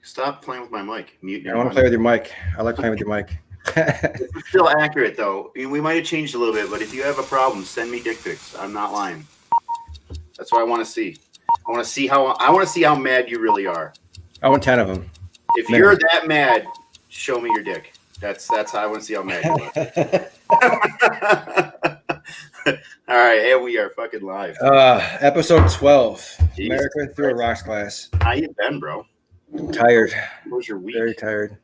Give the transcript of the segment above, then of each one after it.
Stop playing with my mic. Mute. I want to play with your mic. I like playing with your mic. It's still accurate though. I mean, we might have changed a little bit, but if you have a problem, send me dick pics. I'm not lying. That's what I want to see. I want to see how mad you really are. I want 10 of them. If you're that mad, show me your dick. That's how I want to see how mad you are. All right, and we are fucking live. Episode 12. Jeez. America through a rocks class. How you been, bro? I'm tired. What was your week? Very tired.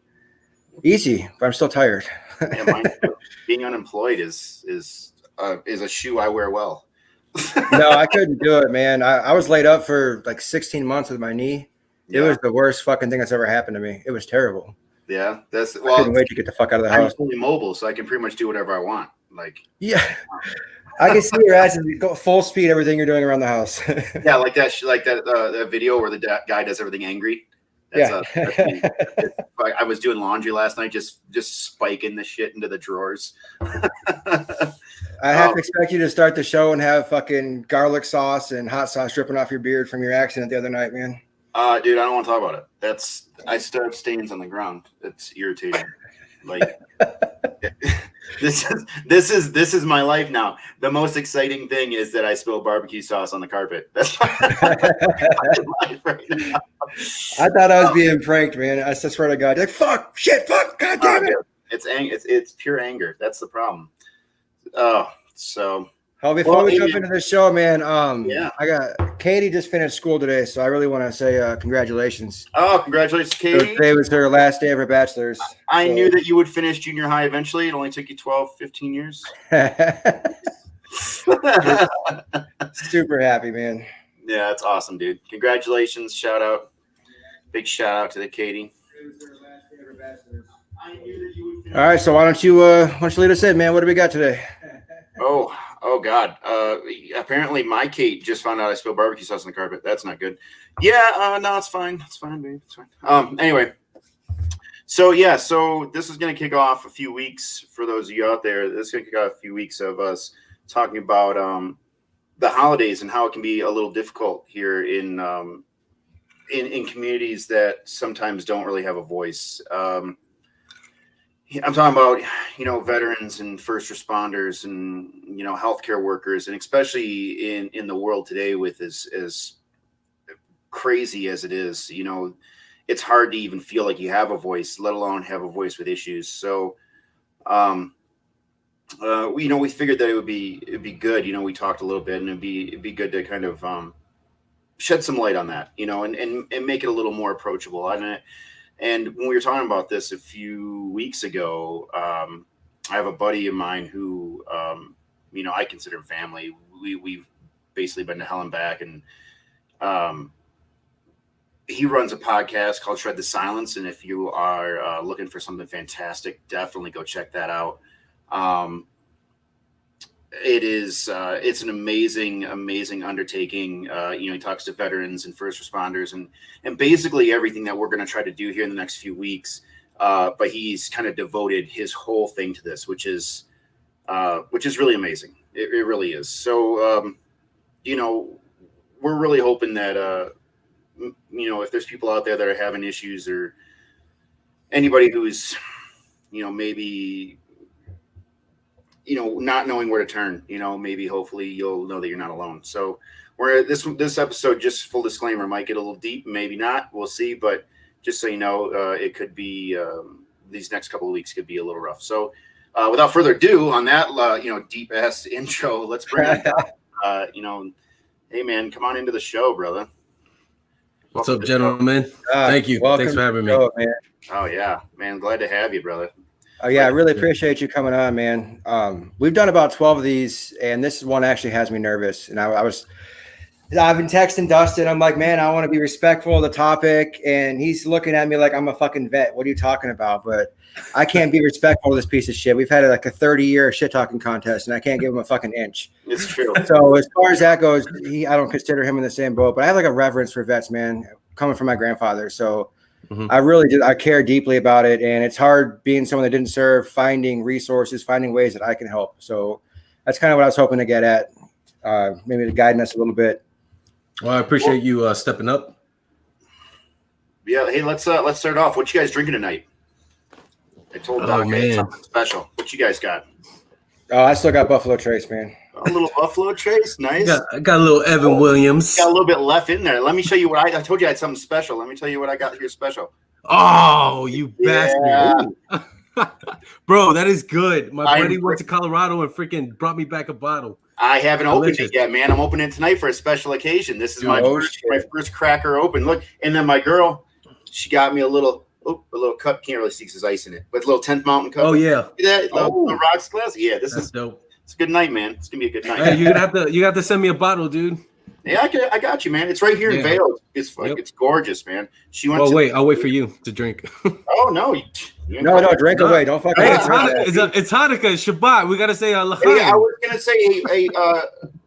Easy, but I'm still tired. Yeah, mine too. Being unemployed is a shoe I wear well. No, I couldn't do it, man. I was laid up for like 16 months with my knee. It was the worst fucking thing that's ever happened to me. It was terrible. Yeah, I couldn't wait to get the fuck out of the house. I'm fully mobile, so I can pretty much do whatever I want. Like, yeah, I can see your ass and go full speed everything you're doing around the house. Yeah, like that video where the guy does everything angry. That's I was doing laundry last night, just spiking the shit into the drawers. I have to expect you to start the show and have fucking garlic sauce and hot sauce dripping off your beard from your accident the other night, man. Dude, I don't want to talk about it. I still have stains on the ground. It's irritating. Like this is my life now. The most exciting thing is that I spilled barbecue sauce on the carpet. That's my life right now. I thought I was being pranked, man. I swear to God, like fuck, shit, fuck, God damn it. It's pure anger. That's the problem. Before we jump into this show, man, yeah, I got Katie just finished school today, so I really want to say congratulations. Oh, congratulations, Katie. Today was her last day of her bachelor's. I knew that you would finish junior high eventually. It only took you 12, 15 years. Super happy, man. Yeah, that's awesome, dude. Congratulations. Big shout out to the Katie. All right, so why don't you lead us in, man? What do we got today? Oh God. Apparently my Kate just found out I spilled barbecue sauce on the carpet. That's not good. Yeah, no, it's fine. It's fine, babe. It's fine. Anyway. So this is gonna kick off a few weeks for those of you out there. This is gonna kick off a few weeks of us talking about the holidays and how it can be a little difficult here in communities that sometimes don't really have a voice. I'm talking about, veterans and first responders and, healthcare workers, and especially in the world today with as crazy as it is, it's hard to even feel like you have a voice, let alone have a voice with issues. So, we figured that it'd be good. We talked a little bit, and it'd be good to kind of shed some light on that, and make it a little more approachable. And when we were talking about this a few weeks ago, I have a buddy of mine who, I consider him family. We've basically been to hell and back, and he runs a podcast called Shred the Silence. And if you are looking for something fantastic, definitely go check that out. It's an amazing undertaking. He talks to veterans and first responders and basically everything that we're going to try to do here in the next few weeks. But he's kind of devoted his whole thing to this, which is really amazing. It really is. So, we're really hoping that, if there's people out there that are having issues or anybody who's, maybe, not knowing where to turn, maybe hopefully you'll know that you're not alone. So this episode, just full disclaimer, might get a little deep, maybe not, we'll see. But just so you know, it could be, these next couple of weeks could be a little rough. So without further ado on that, deep ass intro, let's bring it, hey man, come on into the show, brother. What's up, gentlemen? Thank you. Thanks for having me. Man. Oh yeah, man. Glad to have you, brother. Oh yeah, I really appreciate you coming on, man. We've done about 12 of these, and this one actually has me nervous. And I've been texting Dustin. I'm like, man, I want to be respectful of the topic, and he's looking at me like I'm a fucking vet. What are you talking about? But I can't be respectful of this piece of shit. We've had like a 30-year shit talking contest, and I can't give him a fucking inch. It's true. So as far as that goes, I don't consider him in the same boat. But I have like a reverence for vets, man, coming from my grandfather. So. Mm-hmm. I really do. I care deeply about it, and it's hard being someone that didn't serve, finding resources, finding ways that I can help. So that's kind of what I was hoping to get at, maybe to guide us a little bit. Well, I appreciate you stepping up. Yeah. Hey, let's start off. What you guys drinking tonight? I told Doc I had something special. What you guys got? Oh, I still got Buffalo Trace, man. A little Buffalo Trace, nice. I got a little Evan Williams. Got a little bit left in there. Let me show you what I told you I had something special. Let me tell you what I got here special. Oh, you bastard. Bro, that is good. My buddy went to Colorado and freaking brought me back a bottle. I haven't opened it yet, man. I'm opening it tonight for a special occasion. This is my first cracker open. Look, and then my girl, she got me a little cup. Can't really see because there's ice in it, but a little 10th Mountain cup. Oh yeah, the rocks glass. Yeah, this is dope. It's a good night, man. It's gonna be a good night. Hey, you have to send me a bottle, dude. Yeah, I got you, man. It's right here in Vail. It's it's gorgeous, man. She went. Well, wait, I'll wait for you to drink. Oh no, no, drink away. Don't fucking. Hey, it's Hanukkah, it's Shabbat. We gotta say Allah. Hey, I was gonna say,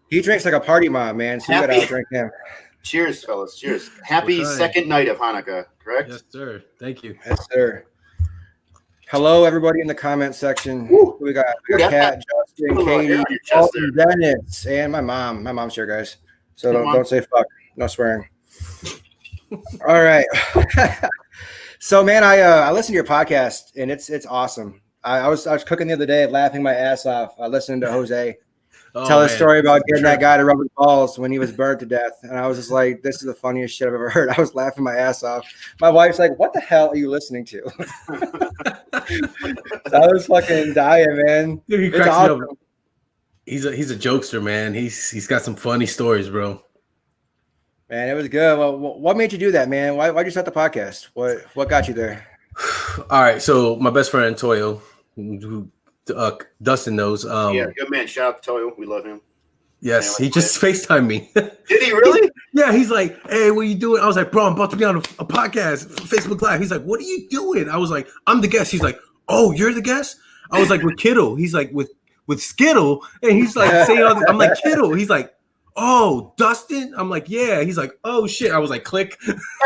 he drinks like a party mom, man. So you gotta drink him. Cheers, fellas. Cheers. Happy second night of Hanukkah. Correct? Yes, sir. Thank you. Yes, sir. Hello, everybody in the comment section. We got Kat, Justin, Katie, Dalton, Dennis, and my mom. My mom's here, guys. So don't say fuck. No swearing. All right. So, man, I listened to your podcast, and it's awesome. I was cooking the other day, laughing my ass off, listening to Jose tell a story about getting that guy to rub his balls when he was burned to death. And I was just like, this is the funniest shit I've ever heard. I was laughing my ass off. My wife's like, what the hell are you listening to? So I was fucking dying, man. Dude, he cracks me up. He's a jokester, man. He's got some funny stories, bro. Man, it was good. Well, what made you do that, man? Why'd you start the podcast? What got you there? All right, so my best friend Toyo, who Dustin knows. Yeah, good man. Shout out to Toyo. We love him. Yes, he just FaceTimed me. Did he really? Yeah, he's like, hey, what are you doing? I was like, bro, I'm about to be on a podcast, Facebook Live. He's like, what are you doing? I was like, I'm the guest. He's like, oh, you're the guest? I was like, with Kittle. He's like, with Skittle. And he's like, saying all this. I'm like, Kittle. He's like, oh, Dustin? I'm like, yeah. He's like, oh, shit. I was like, click.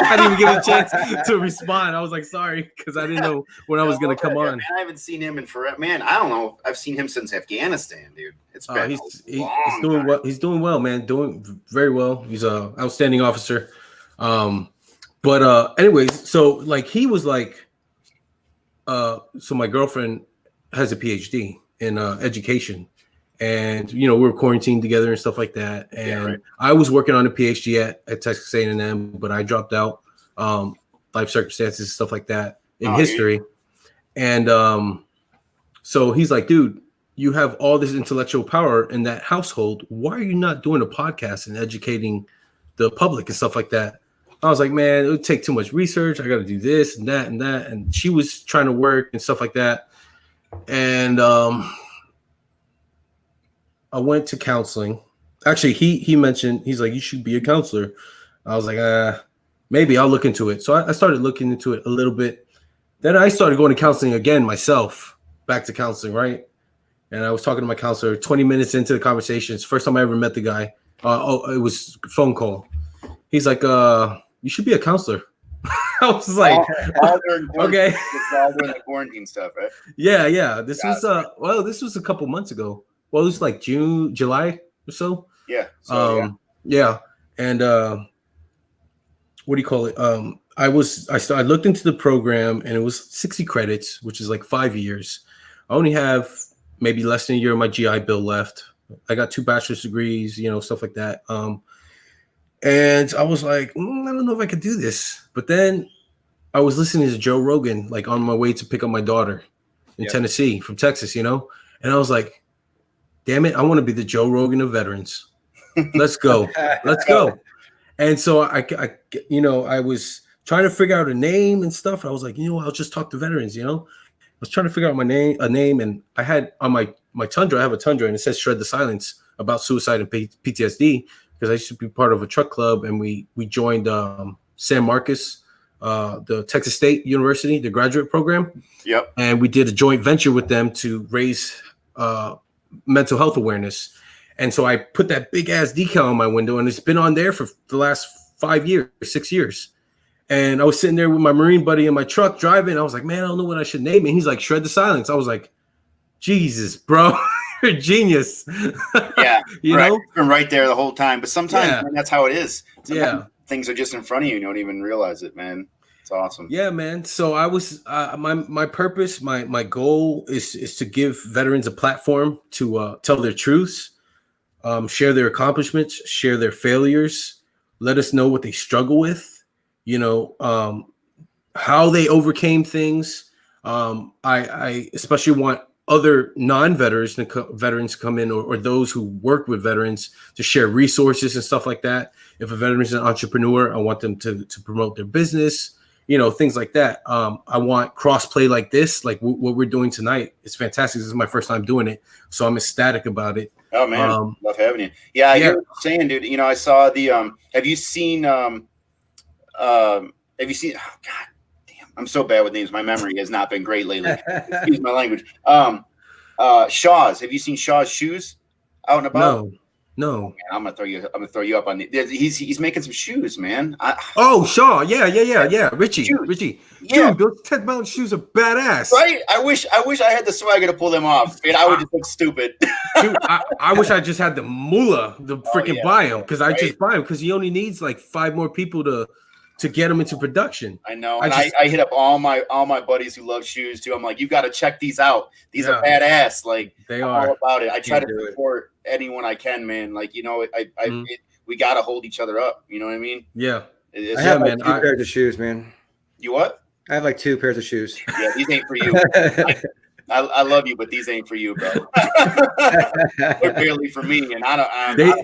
I didn't even give him a chance to respond. I was like, sorry, because I didn't know when I was going to come on. Man, I haven't seen him in forever. Man, I don't know. I've seen him since Afghanistan, dude. It's been he's doing well. He's doing well, man. Doing very well. He's an outstanding officer. But anyways, so like he was like, so my girlfriend has a PhD in education. And we were quarantined together and stuff like that. And I was working on a PhD at Texas A&M, but I dropped out, life circumstances, stuff like that in history. And so he's like, dude, you have all this intellectual power in that household. Why are you not doing a podcast and educating the public and stuff like that? I was like, man, it would take too much research. I got to do this and that and that. And she was trying to work and stuff like that. And I went to counseling. Actually, he mentioned, he's like, you should be a counselor. I was like, maybe I'll look into it. So I started looking into it a little bit. Then I started going to counseling again myself, back to counseling, right? And I was talking to my counselor 20 minutes into the conversation. It's the first time I ever met the guy. It was a phone call. He's like, you should be a counselor. I was like, okay. It's all during the quarantine stuff, right? Yeah. This was a couple months ago. Well, it was like June, July or so. Yeah. Yeah. And what do you call it? I looked into the program and it was 60 credits, which is like 5 years. I only have maybe less than a year of my GI Bill left. I got 2 bachelor's degrees, stuff like that. And I was like, I don't know if I could do this. But then I was listening to Joe Rogan, like on my way to pick up my daughter in Tennessee from Texas, and I was like, damn it, I want to be the Joe Rogan of veterans. Let's go. Let's go. And so I was trying to figure out a name and stuff. I was like, I'll just talk to veterans, I was trying to figure out a name, and I had on my Tundra, I have a Tundra, and it says Shred the Silence about suicide and PTSD, because I used to be part of a truck club, and we joined San Marcos, the Texas State University, the graduate program. Yep. And we did a joint venture with them to raise mental health awareness. And so I put that big ass decal on my window, and it's been on there for the last 6 years. And I was sitting there with my Marine buddy in my truck driving. I was like, man, I don't know what I should name it. He's like, Shred the Silence. I was like, Jesus, bro, you're a genius. Yeah. you know, you've been right there the whole time. But sometimes man, that's how it is. Sometimes yeah, things are just in front of you. You don't even realize it, man. It's awesome. Yeah, man. So I was my purpose, my goal is to give veterans a platform to tell their truths, share their accomplishments, share their failures, let us know what they struggle with, how they overcame things. I especially want other non-veterans veterans come in, or those who work with veterans, to share resources and stuff like that. If a veteran is an entrepreneur, I want them to promote their business, things like that. I want cross-play like this, like what we're doing tonight. It's fantastic. This is my first time doing it, so I'm ecstatic about it. Oh man, love having you. Yeah, I hear what you're saying, dude. I saw the have you seen oh God damn, I'm so bad with names. My memory has not been great lately. Excuse my language. Shaw's. Have you seen Shaw's shoes out and about? No. Oh, man, I'm gonna throw you up on the. He's making some shoes, man. Shaw. Yeah. Richie. Yeah. Dude, those 10-pound shoes are badass. Right? I wish I had the swagger to pull them off. I would just look stupid. Dude, I wish I just had the moolah to freaking buy them, because I just buy them because he only needs like 5 more people to get them into production. I know, and I hit up all my buddies who love shoes too. I'm like, you got to check these out. These are badass. Like, they I'm are all about it. I try to support anyone I can, man. Like, we got to hold each other up. You know what I mean? Yeah. I have like 2 pairs of shoes, man. You what? I have like 2 pairs of shoes. Yeah, these ain't for you. I love you, but these ain't for you, bro. They're barely for me, and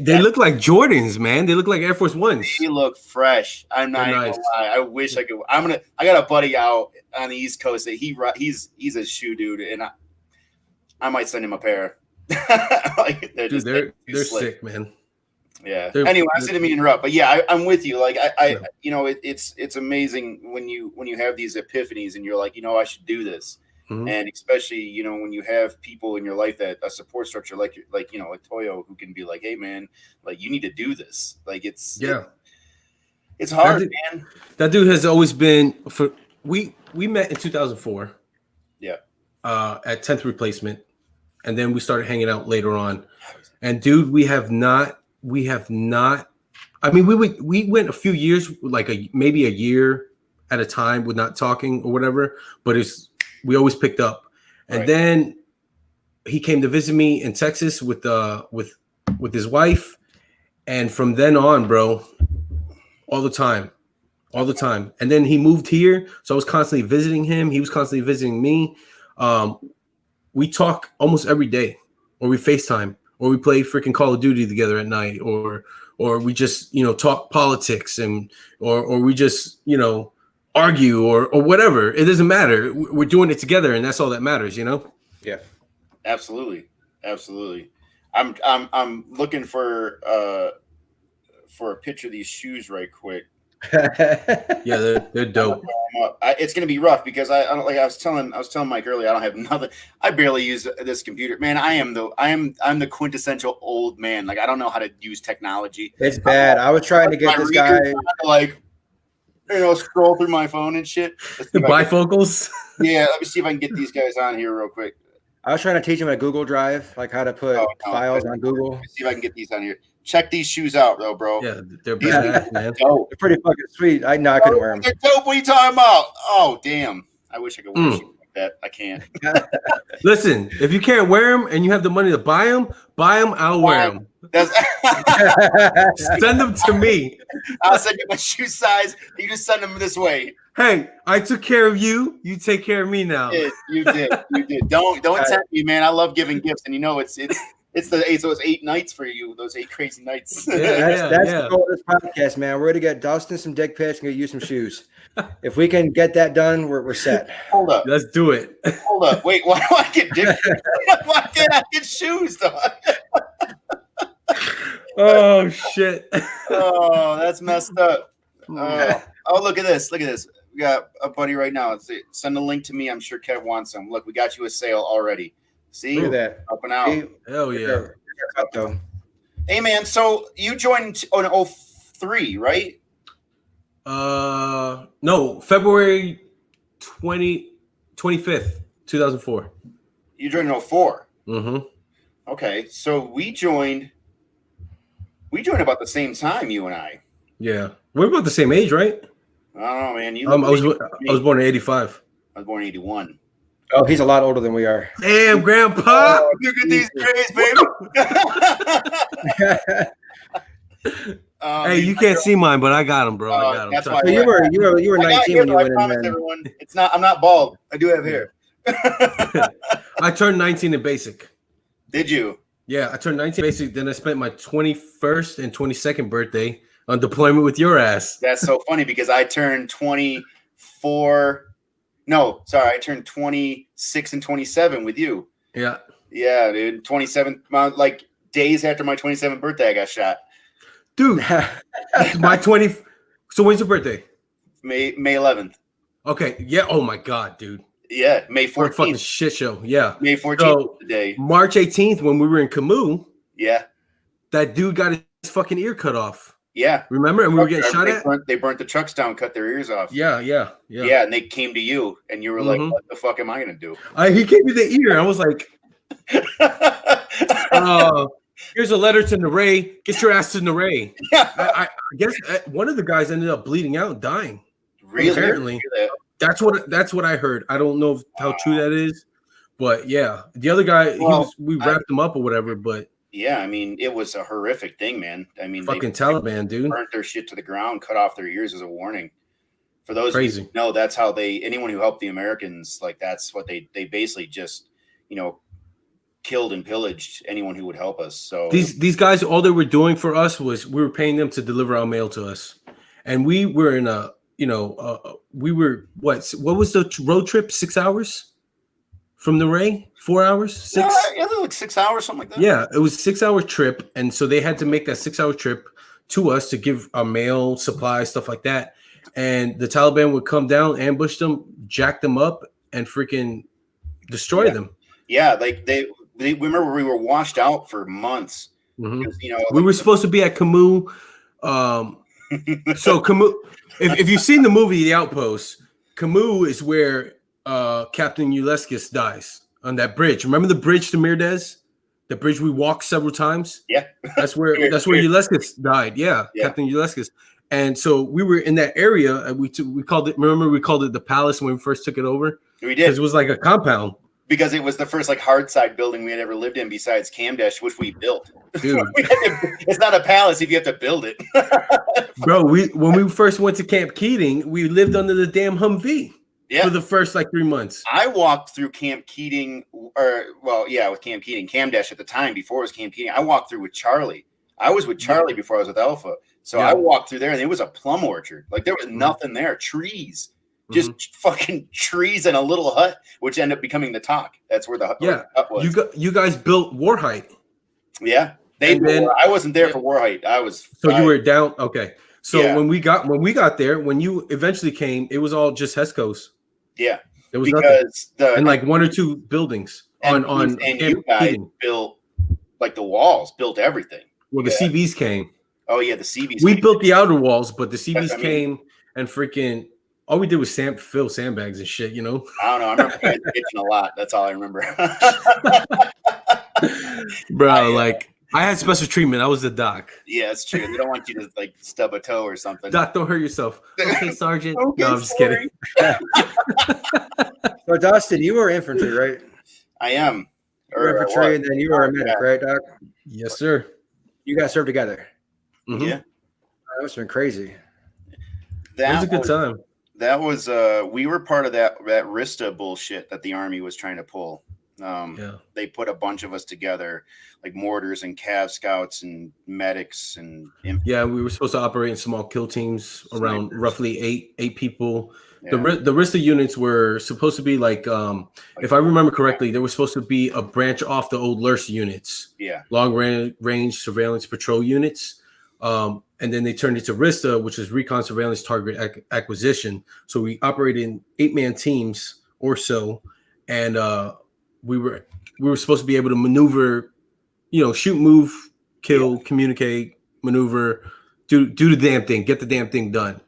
they look like Jordans, man. They look like Air Force Ones. They look fresh. I'm not even gonna lie. I wish I could. I got a buddy out on the East Coast that he's a shoe dude, and I might send him a pair. Like, they're sick, man. Yeah. Anyway, I didn't mean to interrupt, but yeah, I'm with you. Like it's amazing when you have these epiphanies and you're like, I should do this. Mm-hmm. And especially, when you have people in your life that a support structure like Toyo, who can be like, hey man, like you need to do this. Like it's hard, man. That dude has always been we met in 2004. Yeah. At 10th replacement. And then we started hanging out later on. And dude, we have not, I mean, we went a few years, like maybe a year at a time with not talking or whatever, but we always picked up. And then he came to visit me in Texas with his wife. And from then on, bro, all the time. And then he moved here. So I was constantly visiting him. He was constantly visiting me. We talk almost every day, or we FaceTime, or we play freaking Call of Duty together at night, or we just, talk politics or we just, argue or whatever. It doesn't matter. We're doing it together, and that's all that matters, Yeah, absolutely. I'm looking for a picture of these shoes right quick. Yeah, they're dope. It's gonna be rough because I don't, like I was telling Mike earlier, I don't have nothing. I barely use this computer, man. I'm the quintessential old man. Like, I don't know how to use technology. It's bad. I was trying to get this guy scroll through my phone and shit. Bifocals. Yeah, let me see if I can get these guys on here real quick. I was trying to teach him a Google Drive, like how to put files on Google. Let me see if I can get these on here. Check these shoes out, though, bro. Yeah, they're badass, man. They're pretty fucking sweet. I couldn't wear them. They're dope. What are you talking about? Oh, damn. I wish I could wear shoes like that. I can't. Listen, if you can't wear them and you have the money to buy them, I'll wear them. Send them to me. I'll send you my shoe size. You just send them this way. Hey, I took care of you. You take care of me now. You did. Don't tempt me, man. I love giving gifts, and it's the 8, so it's 8 nights for you. Those 8 crazy nights. That's the goal of this podcast, man. We're going to get Dustin some dick pics and get you some shoes. If we can get that done, we're set. Hold up. Let's do it. Hold up. Wait, why do I get dick pics? Why can't I get shoes, though? Oh, shit. Oh, that's messed up. Oh, look at this. We got a buddy right now. Send a link to me. I'm sure Kev wants some. Look, we got you a sale already. See? Look at that. Up and out. Hell yeah. Hey, man, so you joined in 03, right? No, February 25th, 2004. You joined in 04? Mm-hmm. Okay, so we joined about the same time, you and I. Yeah. We're about the same age, right? I don't know, man. I was born in 85. I was born in 81. Oh, he's a lot older than we are. Damn, Grandpa. Oh, look at these grades, baby. Hey, you can't see mine, but I got them, bro. I got them. That's why So you were 19 when you went in. Promise everyone, I'm not bald. I do have hair. I turned 19 in basic. Did you? Yeah, I turned 19 basic. Then I spent my 21st and 22nd birthday on deployment with your ass. That's so funny because I turned 24. No, sorry, I turned 26 and 27 with you. Yeah. Yeah, dude. 27, like days after my 27th birthday, I got shot. Dude, my 20. So when's your birthday? May 11th. Okay. Yeah. Oh my God, dude. Yeah, May What a fucking 14th. shit show. Yeah. May 14th So, today. March 18th, when we were in Camus, Yeah. that dude got his fucking ear cut off. Yeah. Remember? And we were getting shot at? They burnt the trucks down, cut their ears off. Yeah. Yeah, and they came to you, and you were like, "What the fuck am I gonna do?" He gave me the ear. I was like, here's a letter to Naray. Get your ass to Naray. I guess one of the guys ended up bleeding out and dying. Really? Apparently. That's what I heard. I don't know how true that is, but yeah, the other guy, we wrapped him up or whatever. But yeah, I mean, it was a horrific thing, man. I mean, fucking Taliban, dude, burnt their shit to the ground, cut off their ears as a warning. For those crazy. Of you who know, that's how anyone who helped the Americans, like that's what they basically just, killed and pillaged anyone who would help us. So these guys, all they were doing for us was we were paying them to deliver our mail to us, and we were in a. We were what was the road trip? 6 hours from the Ray? 4 hours? 6? Yeah, like 6 hours, something like that. Yeah, it was a 6 hour trip, and so they had to make that 6 hour trip to us to give our mail, supplies, stuff like that. And the Taliban would come down, ambush them, jack them up, and freaking destroy them. Yeah, like they remember we were washed out for months. Mm-hmm. We were supposed to be at Camus. So Camus. If you've seen the movie The Outpost, Camus is where Captain Ulysses dies on that bridge. Remember the bridge to Mirdez? The bridge we walked several times? Yeah. That's where Ulysses died. Yeah, Captain Ulysses. And so we were in that area, and we called it. Remember, we called it the Palace when we first took it over. We did. Because it was like a compound. Because it was the first hard side building we had ever lived in besides Camdash, which we built. Dude. It's not a palace if you have to build it. Bro, when we first went to Camp Keating, we lived under the damn Humvee for the first 3 months. I walked through Camp Keating, with Camp Keating, Camdash at the time before it was Camp Keating. I walked through with Charlie. I was with Charlie before I was with Alpha. So I walked through there and it was a plum orchard. Like there was nothing there, trees. Just fucking trees and a little hut, which ended up becoming the talk. That's where the hut was. You guys built Warhite. Yeah, I wasn't there for Warhite. I was. So you were down. Okay. So when we got there, when you eventually came, it was all just Hescos. Yeah, there was nothing. And like 1 or 2 buildings and you guys Keating. Built like the walls, built everything. Well, the CBs came. Oh yeah, the CBs. We built the outer walls, but the CBs came and freaking. All we did was fill sandbags and shit, I don't know. I remember guys bitching a lot. That's all I remember. Bro, I had special treatment. I was the doc. Yeah, it's true. They don't want you to stub a toe or something. Doc, don't hurt yourself. Okay, Sergeant. Okay, no, I'm just kidding. So, Dustin, you were infantry, right? I am. Infantry, and then you were a medic, right, Doc? Yes, sir. You guys served together. Mm-hmm. Yeah. That must have been crazy. That was a good time. That was we were part of that Rista bullshit that the Army was trying to pull. They put a bunch of us together, like mortars and Cav scouts and medics and we were supposed to operate in small kill teams around roughly eight people. Yeah. The Rista units were supposed to be if I remember correctly, they were supposed to be a branch off the old LURS units. Yeah, long range surveillance patrol units. And then they turned it to RISTA, which is Recon Surveillance Target Acquisition. So we operated in 8-man teams or so, and we were supposed to be able to maneuver, shoot, move, kill, communicate, maneuver, do the damn thing, get the damn thing done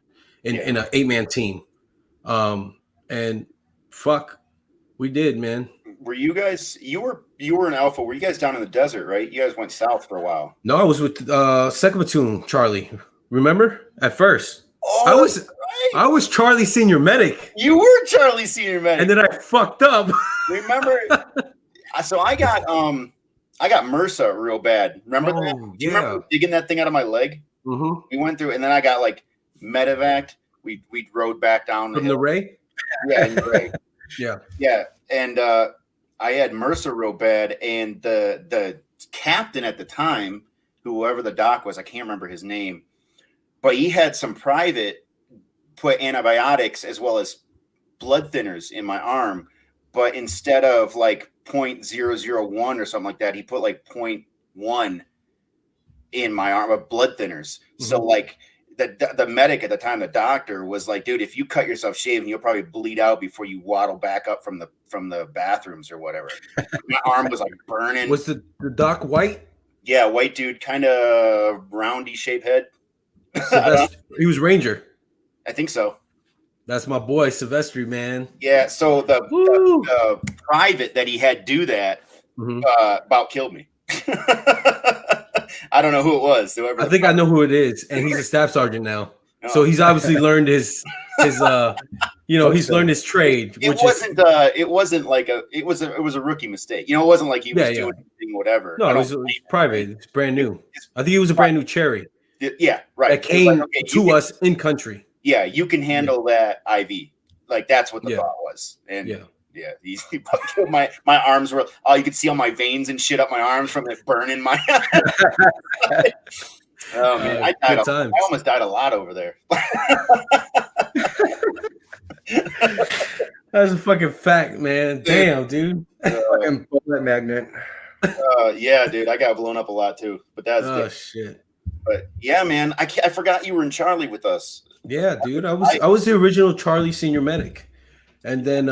in an 8-man team. And fuck, we did, man. Were you guys? You were in Alpha. Were you guys down in the desert? Right? You guys went south for a while. No, I was with Second Platoon, Charlie. Remember? At first, I was I was Charlie Senior Medic. You were Charlie Senior Medic. And then I fucked up. Remember? So I got MRSA real bad. Remember that? Do you remember digging that thing out of my leg? Mm-hmm. We went through, and then I got like medevac. We rode back down from the Ray. Yeah, in the Ray. Yeah. And I had MRSA real bad, and the captain at the time, whoever the doc was, I can't remember his name, but he had some private put antibiotics as well as blood thinners in my arm, but instead of like 0.001 or something like that, he put like 0.1 in my arm of blood thinners. Mm-hmm. So like the medic at the time, the doctor was like, dude, if you cut yourself shaving, you'll probably bleed out before you waddle back up from the bathrooms or whatever. My arm was like burning. Was the doc white? Yeah, white dude, kind of roundy shaped head. He was Ranger. I think so. That's my boy, Silvestri, man. Yeah, so the private that he had do that about killed me. I don't know who it was. I think I know who it is, and he's a staff sergeant now. Oh. So he's obviously learned his he's learned his trade. It wasn't like it was a rookie mistake. You know, it wasn't like he was doing anything, whatever. No, it was private. It's brand new. I think it was a brand new cherry. Yeah, right. That came to us in country. Yeah, you can handle that IV. Like that's what the thought was. And he killed my arms were. Oh, you could see all my veins and shit up my arms from it burning my. Oh man, I almost died a lot over there. That's a fucking fact, man. Damn, dude. Fucking bullet magnet. Yeah, dude, I got blown up a lot too. But that's shit. But yeah, man, I forgot you were in Charlie with us. Yeah, dude, I was the original Charlie Senior Medic, and then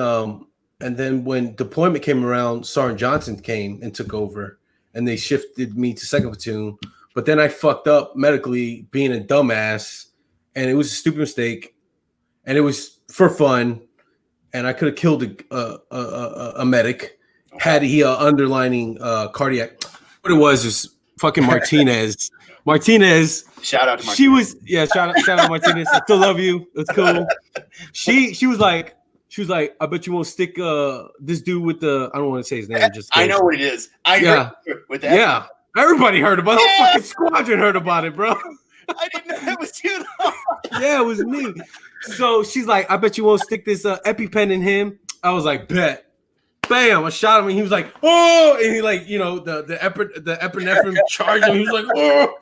when deployment came around, Sergeant Johnson came and took over, and they shifted me to second platoon. But then I fucked up medically, being a dumbass, and it was a stupid mistake, and it was for fun, and I could have killed a medic had he underlining cardiac. What it was is fucking Martinez. Martinez. Shout out to Martinez. She was shout out Martinez. I still love you. It's cool. She was like, I bet you won't stick this dude with the, I don't want to say his name. I know what it is. I heard with that. Yeah. Everybody heard about it. The whole fucking squadron heard about it, bro. I didn't know it was you though. Yeah, it was me. So she's like, I bet you won't stick this EpiPen in him. I was like, bet. Bam! I shot him, and he was like, "Oh!" And he like, the epinephrine charged him. He was like, "Oh!"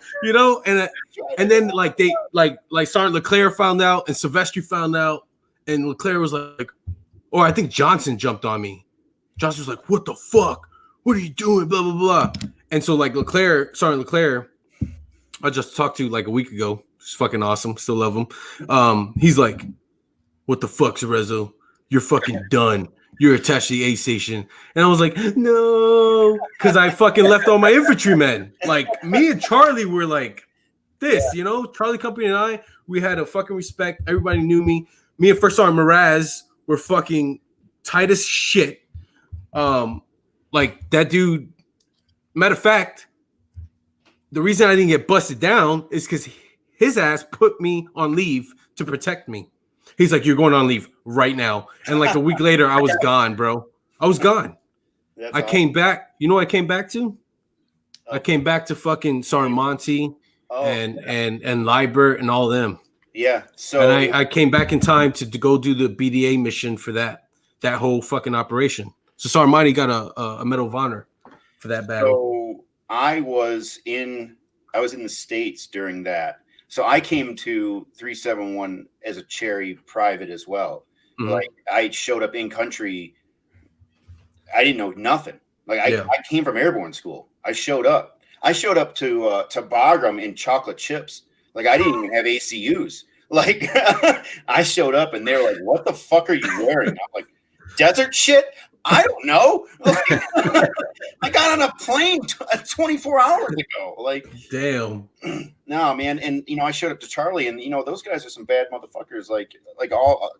And then like they like Sergeant Leclerc found out, and Silvestri found out, and Leclerc was like, or I think Johnson jumped on me. Johnson was like, "What the fuck? What are you doing?" Blah blah blah. And so like Sergeant Leclerc, I just talked to like a week ago. He's fucking awesome. Still love him. He's like, "What the fuck, Cerezo? You're fucking done. You're attached to the A station." And I was like, no, because I fucking left all my infantrymen. Like me and Charlie were like this, Charlie Company and I, we had a fucking respect. Everybody knew me. Me and First Sergeant Moraz were fucking tight as shit. Like that dude, matter of fact, the reason I didn't get busted down is because his ass put me on leave to protect me. He's like, "You're going on leave right now." And like a week later, I was gone, bro. I was gone. I came back. You know what I came back to? I came back to fucking Sergeant Monty and Liebert and all them. Yeah. So and I came back in time to go do the BDA mission for that whole fucking operation. So Sergeant Monty got a Medal of Honor for that battle. So I was in the States during that. So I came to 371 as a cherry private as well. Mm-hmm. Like I showed up in country. I didn't know nothing. Like I came from airborne school. I showed up to Bagram in chocolate chips. Like I didn't even have ACUs. Like I showed up and they're like, "What the fuck are you wearing?" I'm like, "Desert shit? I don't know." Like, I got on a plane 24 hours ago. Like, damn. No, man. And I showed up to Charlie, and those guys are some bad motherfuckers. Like all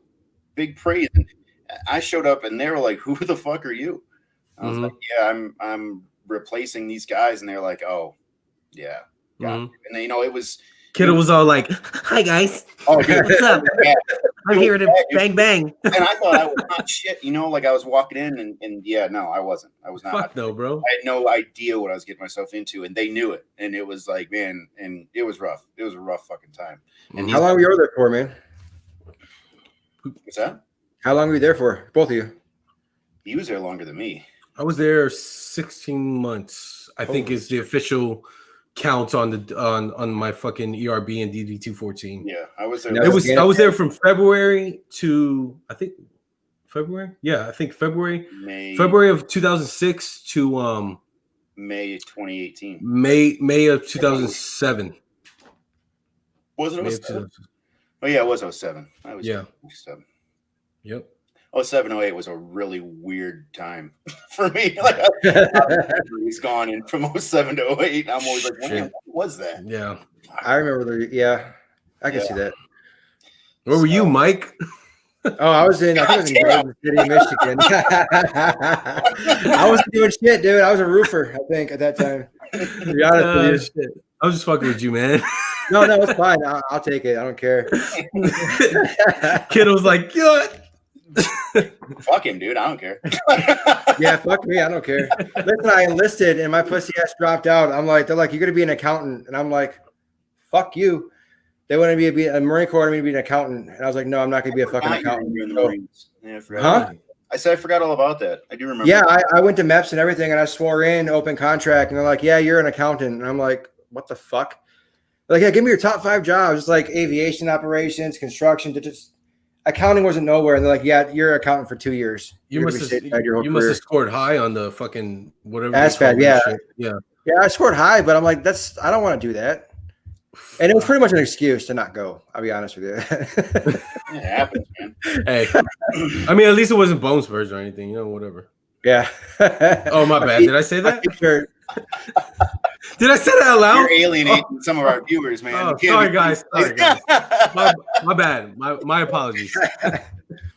big praise. And I showed up, and they were like, "Who the fuck are you?" I was like, "Yeah, I'm replacing these guys," and they're like, "Oh, yeah." Mm-hmm. And it was Kiddo was all like, "Hi guys, Oh, dude, what's up? yeah. I'm here to bang bang." And I thought I was not shit, like I was walking in and yeah, no, I wasn't. I was not. Fuck no, bro. I had no idea what I was getting myself into, and they knew it. And it was like, man, and it was rough. It was a rough fucking time. And How long were you there for, man? What's that? How long were you there for, both of you? He was there longer than me. I was there 16 months. I think is the official count on the on my fucking ERB and DD-214. Yeah, I was there. I was there from February to I think February. Yeah, I think February of 2006 to May 2018. May of 2007. Was it 07? Oh yeah, it was 07. I was 07. Yep. 07, 08 was a really weird time for me. Like he's gone, and from 07 to 08, I'm always like, man, what was that? Yeah, I remember I can see that. Where were you, Mike? Oh, I think I was in Garden City, Michigan. I wasn't doing shit, dude. I was a roofer, I think, at that time. To be honest with you. I was just fucking with you, man. No, it's fine. I'll take it. I don't care. Kid was like, "What?" Fuck him, dude. I don't care. Yeah, fuck me. I don't care. Listen, I enlisted and my pussy ass dropped out. They're like, you're gonna be an accountant, and I'm like, fuck you. They wanted me to be a Marine Corps, wanted me to be an accountant, and I was like, no, I'm not gonna be a fucking accountant. Yeah, I said I forgot all about that. I do remember. Yeah, I went to MEPS and everything, and I swore in open contract, and they're like, yeah, you're an accountant, and I'm like, what the fuck? They're like, yeah, give me your top 5 jobs. It's like aviation operations, construction, just accounting wasn't nowhere. And they're like, yeah, you're an accountant for 2 years. You must have scored high on the fucking whatever. ASVAB, yeah. Yeah. Yeah, I scored high, but I'm like, I don't want to do that. And it was pretty much an excuse to not go. I'll be honest with you. It happens, man. Hey, I mean, at least it wasn't bone spurs or anything, whatever. Yeah. Oh, my bad. Did I say that? Did I say that out loud? You're alienating some of our viewers, man. Oh, sorry, guys. My bad. My apologies.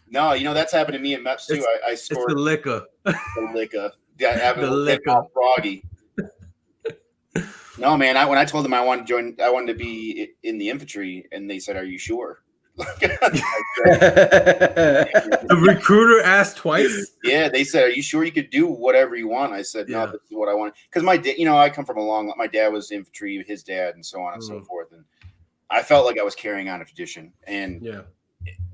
No, that's happened to me in MEPS too. I scored it's the liquor. The liquor. Yeah, the liquor. Froggy. No, man. When I told them I wanted to be in the infantry, and they said, "Are you sure?" The recruiter asked twice. Yeah, they said, "Are you sure you could do whatever you want?" I said, "No, this is what I want." Because my dad, I come from my dad was infantry, his dad, and so on and so forth, and I felt like I was carrying on a tradition. And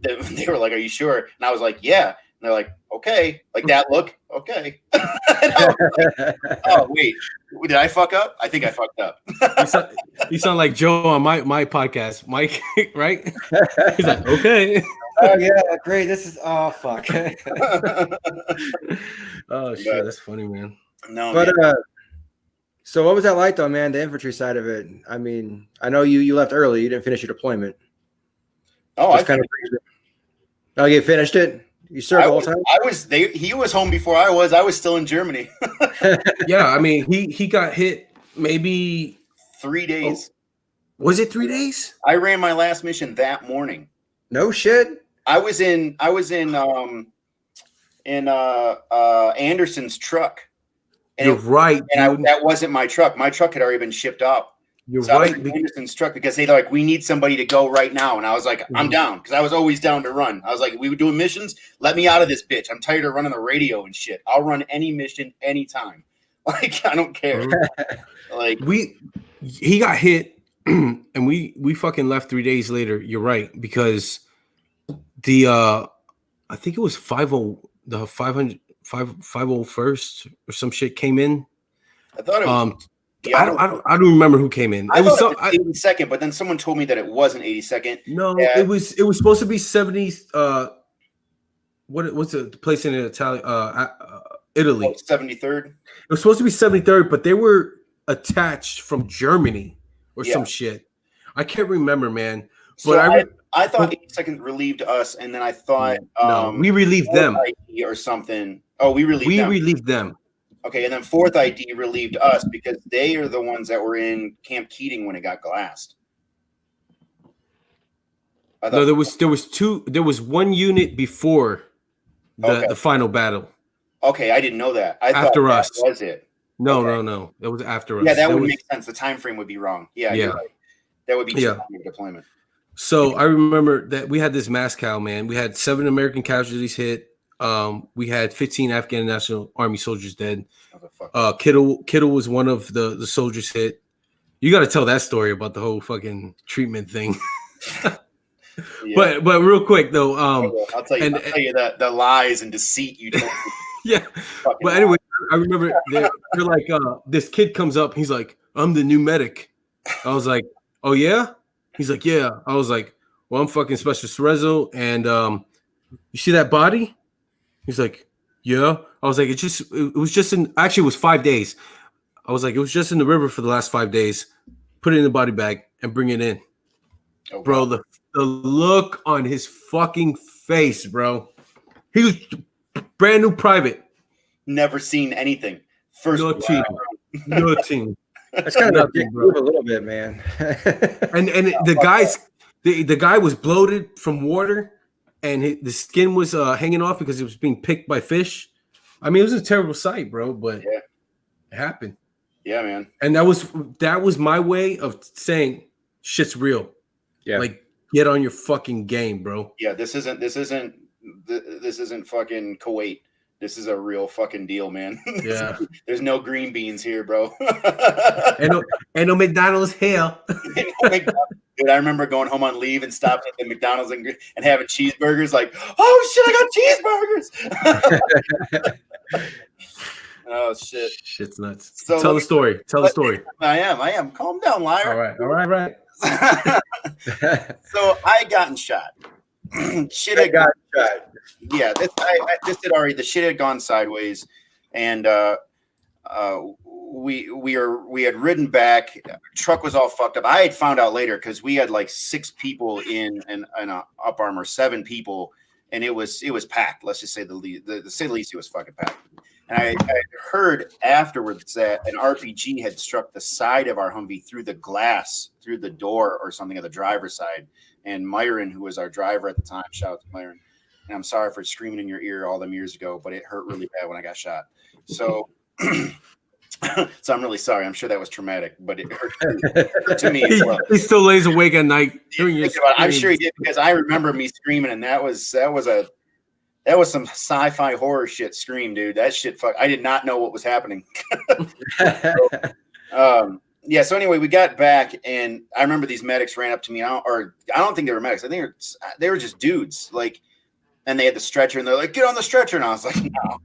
they were like, "Are you sure?" And I was like, "Yeah." And they're like, "Okay," like that look, okay. Like, oh wait, did I fuck up? I think I fucked up. You sound like Joe on my podcast, Mike, right? He's like, okay. Oh yeah, great. This is fuck. Oh shit, that's funny, man. No, but so what was that like though, man? The infantry side of it. I mean, I know you left early. You didn't finish your deployment. Oh, I kind of. Oh, you finished it. You served the whole time. He was home before I was. I was still in Germany. Yeah, I mean, he got hit maybe 3 days. Oh, was it 3 days? I ran my last mission that morning. No shit. I was in Anderson's truck. And You're right. And that wasn't my truck. My truck had already been shipped out. You're right. Anderson's truck because they're like, we need somebody to go right now. And I was like, I'm down because I was always down to run. I was like, we were doing missions. Let me out of this bitch. I'm tired of running the radio and shit. I'll run any mission anytime. Like, I don't care. Like he got hit and we fucking left 3 days later. You're right. Because the I think it was 501st or some shit came in. I thought it was I don't remember who came in. It was 82nd, but then someone told me that it wasn't 82nd. No, it was supposed to be 70. What's the place in Italy? Italy. 73rd. It was supposed to be 73rd, but they were attached from Germany or some shit. I can't remember, man. But I thought 82nd relieved us, and then I thought we relieved them or something. Oh, we relieved them. Okay, and then 4th ID relieved us because they are the ones that were in Camp Keating when it got glassed. No, there was two. There was one unit before the final battle. Okay, I didn't know that. I after thought us that was it. No, that was after us. Yeah, that would make sense. The time frame would be wrong. Yeah, you're right. That would be too Yeah. long of a deployment. So I remember that we had this Moscow, man. We had 7 American casualties hit. We had 15 Afghan National Army soldiers dead. Kittle was one of the soldiers hit. You got to tell that story about the whole fucking treatment thing. Yeah. But real quick though, I'll tell you that the lies and deceit you told me. Yeah. But anyway, I remember they're like, this kid comes up. He's like, I'm the new medic. I was like, oh, yeah? He's like, yeah. I was like, well, I'm fucking Special Cerezo. And you see that body? He's like, yeah. I was like, it was just actually, it was 5 days. I was like, it was just in the river for the last 5 days. Put it in the body bag and bring it in. Oh, bro, wow. The look on his fucking face, bro. He was brand new private. Never seen anything. First no team. That's kind of a big move a little bit, man. and the guy was bloated from water, and the skin was hanging off because it was being picked by fish. I mean, it was a terrible sight, bro, but it happened. Yeah, man. And that was my way of saying shit's real. Yeah, like get on your fucking game, bro. Yeah, this isn't fucking Kuwait. This is a real fucking deal, man. Yeah. There's no green beans here, bro. and no McDonald's here. Dude, I remember going home on leave and stopping at the McDonald's and having cheeseburgers. Like, oh shit, I got cheeseburgers. Oh shit. Shit's nuts. So tell the story. Tell the story. I am. Calm down, liar. All right. So I gotten shot. Shit had gotten shot. Yeah, this had already, the shit had gone sideways, and we had ridden back. Truck was all fucked up. I had found out later because we had like 6 people in a up armor, 7 people, and it was packed. Let's just say the least, it was fucking packed. And I heard afterwards that an RPG had struck the side of our Humvee through the glass, through the door or something of the driver's side. And Myron, who was our driver at the time, shout out to Myron. And I'm sorry for screaming in your ear all them years ago, but it hurt really bad when I got shot. So, so I'm really sorry. I'm sure that was traumatic, but it hurt to me as well. He still lays awake at night. I'm sure he did, because I remember me screaming, and that was some sci-fi horror shit scream, dude. That shit, I did not know what was happening. Yeah. So anyway, we got back, and I remember these medics ran up to me. I don't think they were medics. I think they were just dudes. Like, and they had the stretcher, and they're like, "Get on the stretcher." And I was like, "No."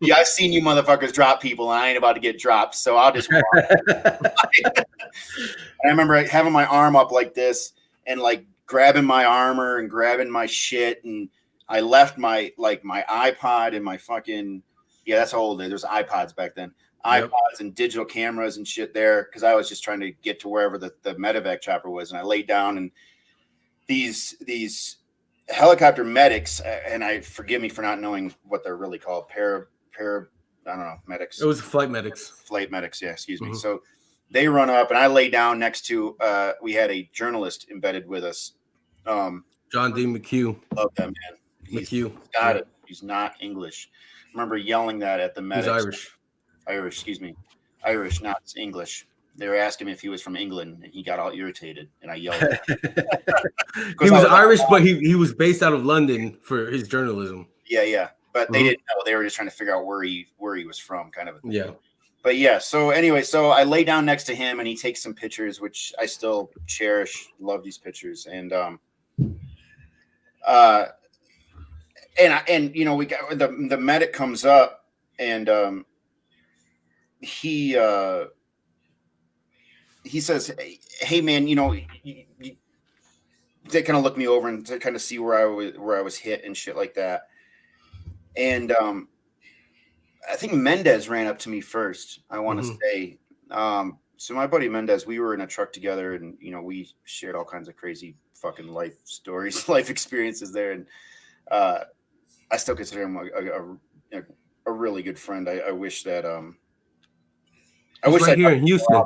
Yeah, I've seen you motherfuckers drop people, and I ain't about to get dropped, so I'll just walk. And I remember having my arm up like this, and like grabbing my armor and grabbing my shit, and I left my iPod and my fucking, that's how old there's iPods back then. iPods and digital cameras and shit there, because I was just trying to get to wherever the medevac chopper was, and I laid down, and these helicopter medics, and I forgive me for not knowing what they're really called, I don't know, medics. It was flight medics. Flight medics, yeah, excuse me. So they run up, and I lay down next to, we had a journalist embedded with us. John D. McHugh. Love that man. McHugh. Got it. He's not English. I remember yelling that at the medics. He's Irish, excuse me. Irish, not English. They were asking him if he was from England, and he got all irritated, and I yelled at him. He was Irish, but he was based out of London for his journalism. Yeah. But they didn't know. They were just trying to figure out where he was from, kind of a thing. Yeah. But yeah, so anyway, so I lay down next to him, and he takes some pictures, which I still cherish. Love these pictures. And you know, we got the medic comes up, and he says, "Hey man, you know," they kind of look me over and to kind of see where I was hit and shit like that. And I think Mendez ran up to me first, I want to say. So my buddy Mendez, we were in a truck together, and you know, we shared all kinds of crazy fucking life stories, life experiences there, and I still consider him a really good friend. I wish that I wish right here in Houston.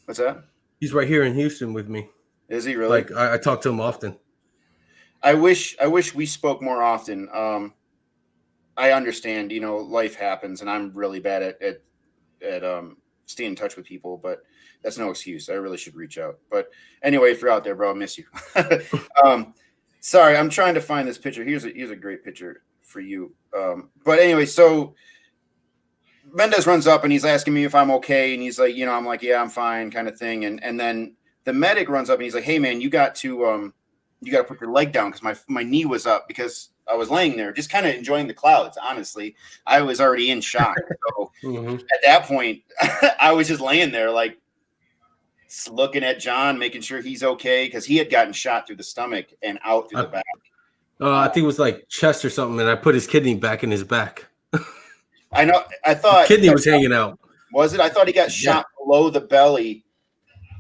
What's that? He's right here in Houston with me. Is he really? Like I talk to him often. I wish we spoke more often. I understand, you know, life happens, and I'm really bad at stay in touch with people, but that's no excuse. I really should reach out. But anyway, if you're out there, bro, I miss you. Sorry, I'm trying to find this picture. Here's a great picture for you. But anyway, so Mendez runs up and he's asking me if I'm okay, and he's like, I'm like, yeah, I'm fine, kind of thing. And then the medic runs up and he's like, hey man, you got to put your leg down, because my knee was up because I was laying there just kind of enjoying the clouds. Honestly, I was already in shock. So at that point, I was just laying there like looking at John, making sure he's okay, because he had gotten shot through the stomach and out through the back. I think it was like chest or something, and I put his kidney back in his back. I know. I thought kidney was hanging out. Was it? I thought he got shot below the belly.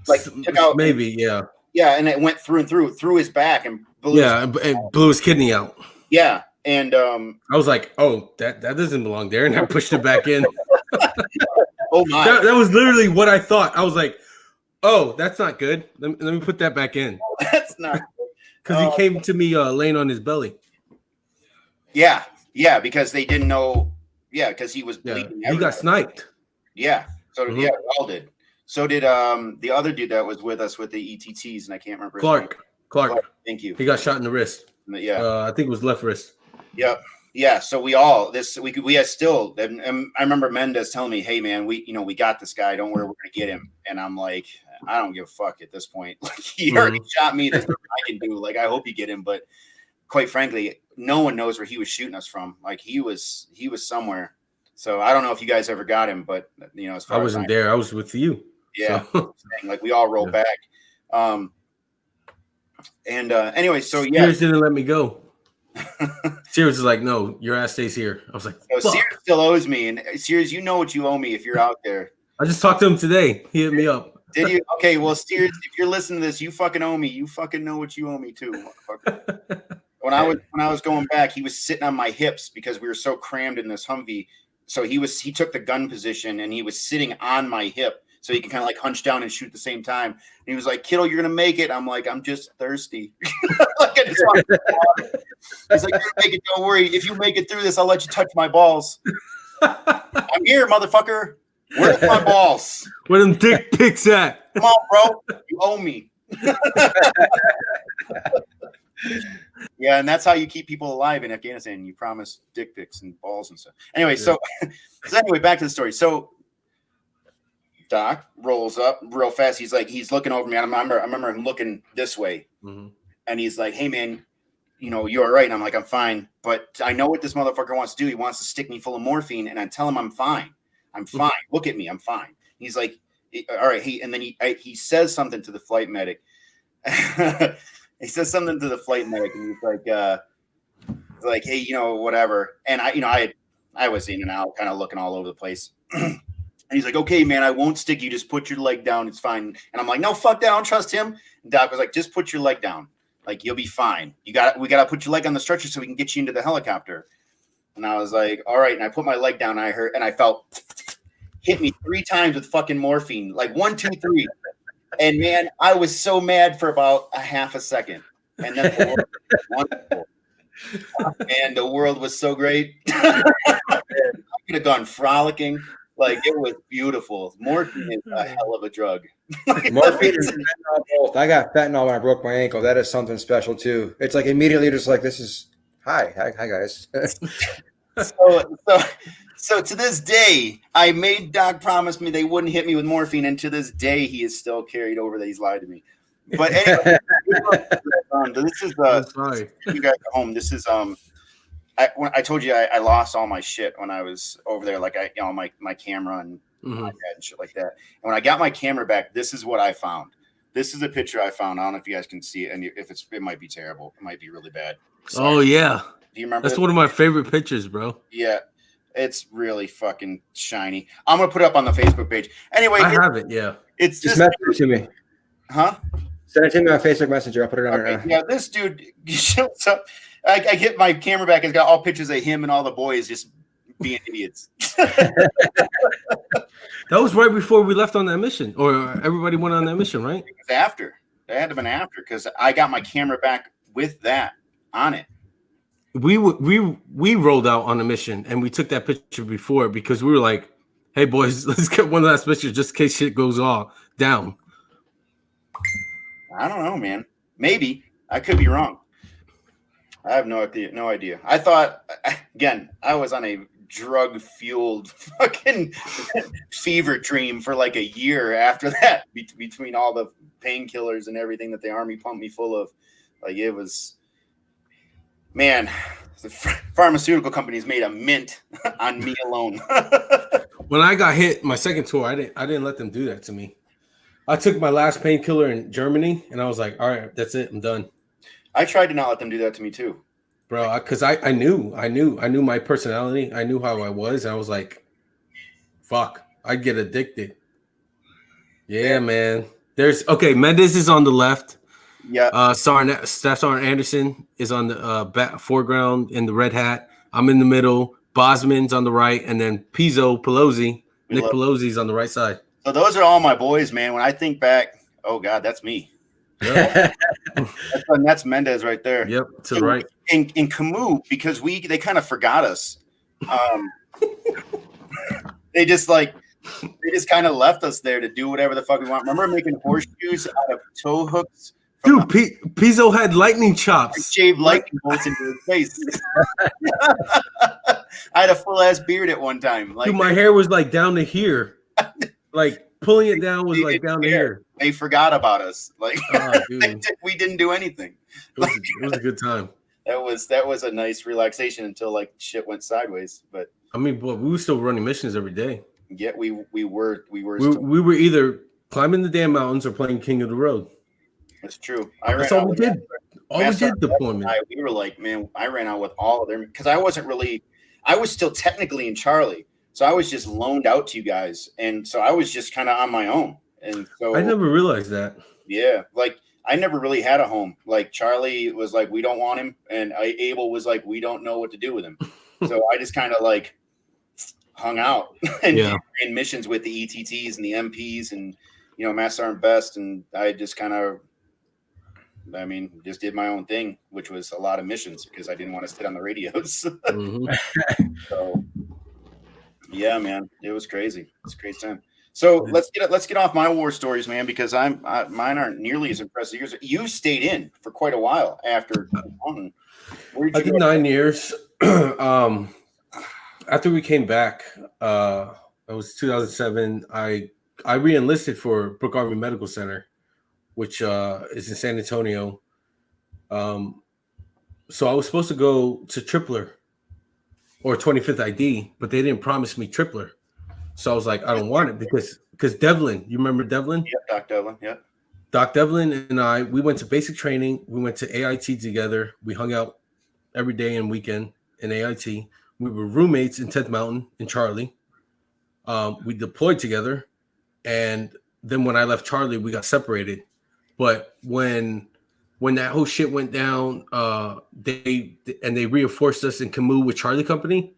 Like took out, maybe, yeah. Yeah, and it went through and through his back and blew it blew his kidney out. Yeah, and I was like, oh, that doesn't belong there, and I pushed it back in. Oh my! That was literally what I thought. I was like, oh, that's not good. Let me put that back in. That's not because he came to me laying on his belly. Yeah, because they didn't know. Yeah, because he was bleeding. He got sniped. Yeah, so yeah, we all did. So did the other dude that was with us with the ETTs, and I can't remember. Clark. Thank you. He got shot in the wrist. Yeah, I think it was left wrist. Yep. Yeah. So we had still. And I remember Mendez telling me, "Hey man, we got this guy. Don't worry, we're gonna get him." And I'm like, I don't give a fuck at this point. Like he already shot me. There's nothing I can do. Like I hope you get him, but quite frankly, no one knows where he was shooting us from. Like he was somewhere. So I don't know if you guys ever got him, but as far I wasn't there. I was with you. Yeah, so. Like we all rolled back. Anyway, so yeah, Cerezo didn't let me go. Cerezo is like, no, your ass stays here. I was like, so Cerezo still owes me, and Cerezo, you know what you owe me if you're out there. I just talked to him today. He hit me up. Did you? Okay, well, Cerezo, if you're listening to this, you fucking owe me. You fucking know what you owe me too, motherfucker. When I was going back, he was sitting on my hips because we were so crammed in this Humvee. So he took the gun position and he was sitting on my hip so he could kind of like hunch down and shoot at the same time. And he was like, "Kiddo, you're gonna make it." I'm like, "I'm just thirsty." Like I just want water. He's like, "You're gonna make it. Don't worry. If you make it through this, I'll let you touch my balls." I'm here, motherfucker. Where's my balls? Where them dick pics at? Come on, bro. You owe me. Yeah, and that's how you keep people alive in Afghanistan. You promise dick pics and balls and stuff. Anyway, so anyway, back to the story. So Doc rolls up real fast. He's looking over me. I remember him looking this way, and he's like, "Hey, man, you're all right." And I'm like, "I'm fine, but I know what this motherfucker wants to do. He wants to stick me full of morphine, and I tell him I'm fine. I'm fine. Look at me, I'm fine." He's like, "All right." And then he says something to the flight medic. He says something to the flight medic, and he's like, "Hey, whatever." And I was in and out, kind of looking all over the place. And he's like, "Okay, man, I won't stick you. Just put your leg down. It's fine." And I'm like, "No, fuck that. I don't trust him." And Doc was like, "Just put your leg down. Like you'll be fine. We gotta put your leg on the stretcher so we can get you into the helicopter." And I was like, "All right." And I put my leg down. And I felt hit me 3 times with fucking morphine, like 1, 2, 3. And man, I was so mad for about a half a second. And then the world was wonderful. And the world was so great. I could have gone frolicking. Like it was beautiful. Morphine is a hell of a drug. Morphine and fentanyl both. I got fentanyl when I broke my ankle. That is something special too. It's like immediately just like this is hi guys. So to this day, I made Doc promise me they wouldn't hit me with morphine, and to this day, he is still carried over that he's lied to me. But anyway, this is you guys at home. This is I told you I lost all my shit when I was over there, like my camera and my dad and shit like that. And when I got my camera back, this is what I found. This is a picture I found. I don't know if you guys can see it, and if it might be terrible. It might be really bad. Oh yeah. Do you remember? That's one of my favorite pictures, bro. Yeah. It's really fucking shiny. I'm gonna put it up on the Facebook page. Anyway, I have it. Yeah, it's just message it to me. Huh? Send it to me on Facebook Messenger. I'll put it on. Okay. Yeah, this dude shows up. I get my camera back. It's got all pictures of him and all the boys just being idiots. That was right before we left on that mission, or everybody went on that mission, right? It was after. It had to have been after because I got my camera back with that on it. We rolled out on a mission and we took that picture before because we were like, Hey boys, let's get one last picture just in case shit goes all down. I don't know, man. Maybe I could be wrong. I have no idea. No idea. I thought again. I was on a drug-fueled fucking fever dream for like a year after that. Between all the painkillers and everything that the army pumped me full of, like it was. Man, the pharmaceutical companies made a mint on me alone. When I got hit my second tour, I didn't let them do that to me. I took my last painkiller in Germany, and I was like, all right, that's it, I'm done. I tried to not let them do that to me too, bro, because I knew my personality. I knew how I was. I was like, fuck, I'd get addicted. Yeah, man. There's Mendes is on the left. Yeah. Staff Sergeant Anderson is on the foreground in the red hat. I'm in the middle. Bosman's on the right, and then Nick Pelosi's on the right side. So those are all my boys, man. When I think back, oh God, that's me. Yep. that's Mendez right there. Yep, to the right. In Camus, because they kind of forgot us. They just kind of left us there to do whatever the fuck we want. Remember making horseshoes out of toe hooks? Dude, Pizzo had lightning chops. I shaved lightning bolts into his face. I had a full ass beard at one time. Dude, my hair was like down to here. Like pulling it down was like down to here. They forgot about us. Like we didn't do anything. It was a good time. That was a nice relaxation until like shit went sideways. But I mean, we were still running missions every day. Yeah, we were either climbing the damn mountains or playing King of the Road. That's true. That's all we did. All we did deployment. We were like, man, I ran out with all of them because I was still technically in Charlie. So I was just loaned out to you guys. And so I was just kind of on my own. And so I never realized that. Yeah. Like I never really had a home. Like Charlie was like, we don't want him. And Abel was like, we don't know what to do with him. So I just kind of like hung out and in missions with the ETTs and the MPs and, Master Sergeant Best. And I just kind of, just did my own thing, which was a lot of missions because I didn't want to sit on the radios. So, yeah, man, it was crazy. It's a crazy time. So let's get off my war stories, man, because mine aren't nearly as impressive. You stayed in for quite a while after. I did 9 years. After we came back, it was 2007. I re-enlisted for Brooke Army Medical Center, which is in San Antonio. So I was supposed to go to Tripler or 25th ID, but they didn't promise me Tripler. So I was like, I don't want it because Devlin, you remember Devlin? Yeah, Doc Devlin, yeah. Doc Devlin and we went to basic training. We went to AIT together. We hung out every day and weekend in AIT. We were roommates in 10th Mountain in Charlie. We deployed together. And then when I left Charlie, we got separated. But when that whole shit went down, they reinforced us in Camus with Charlie Company.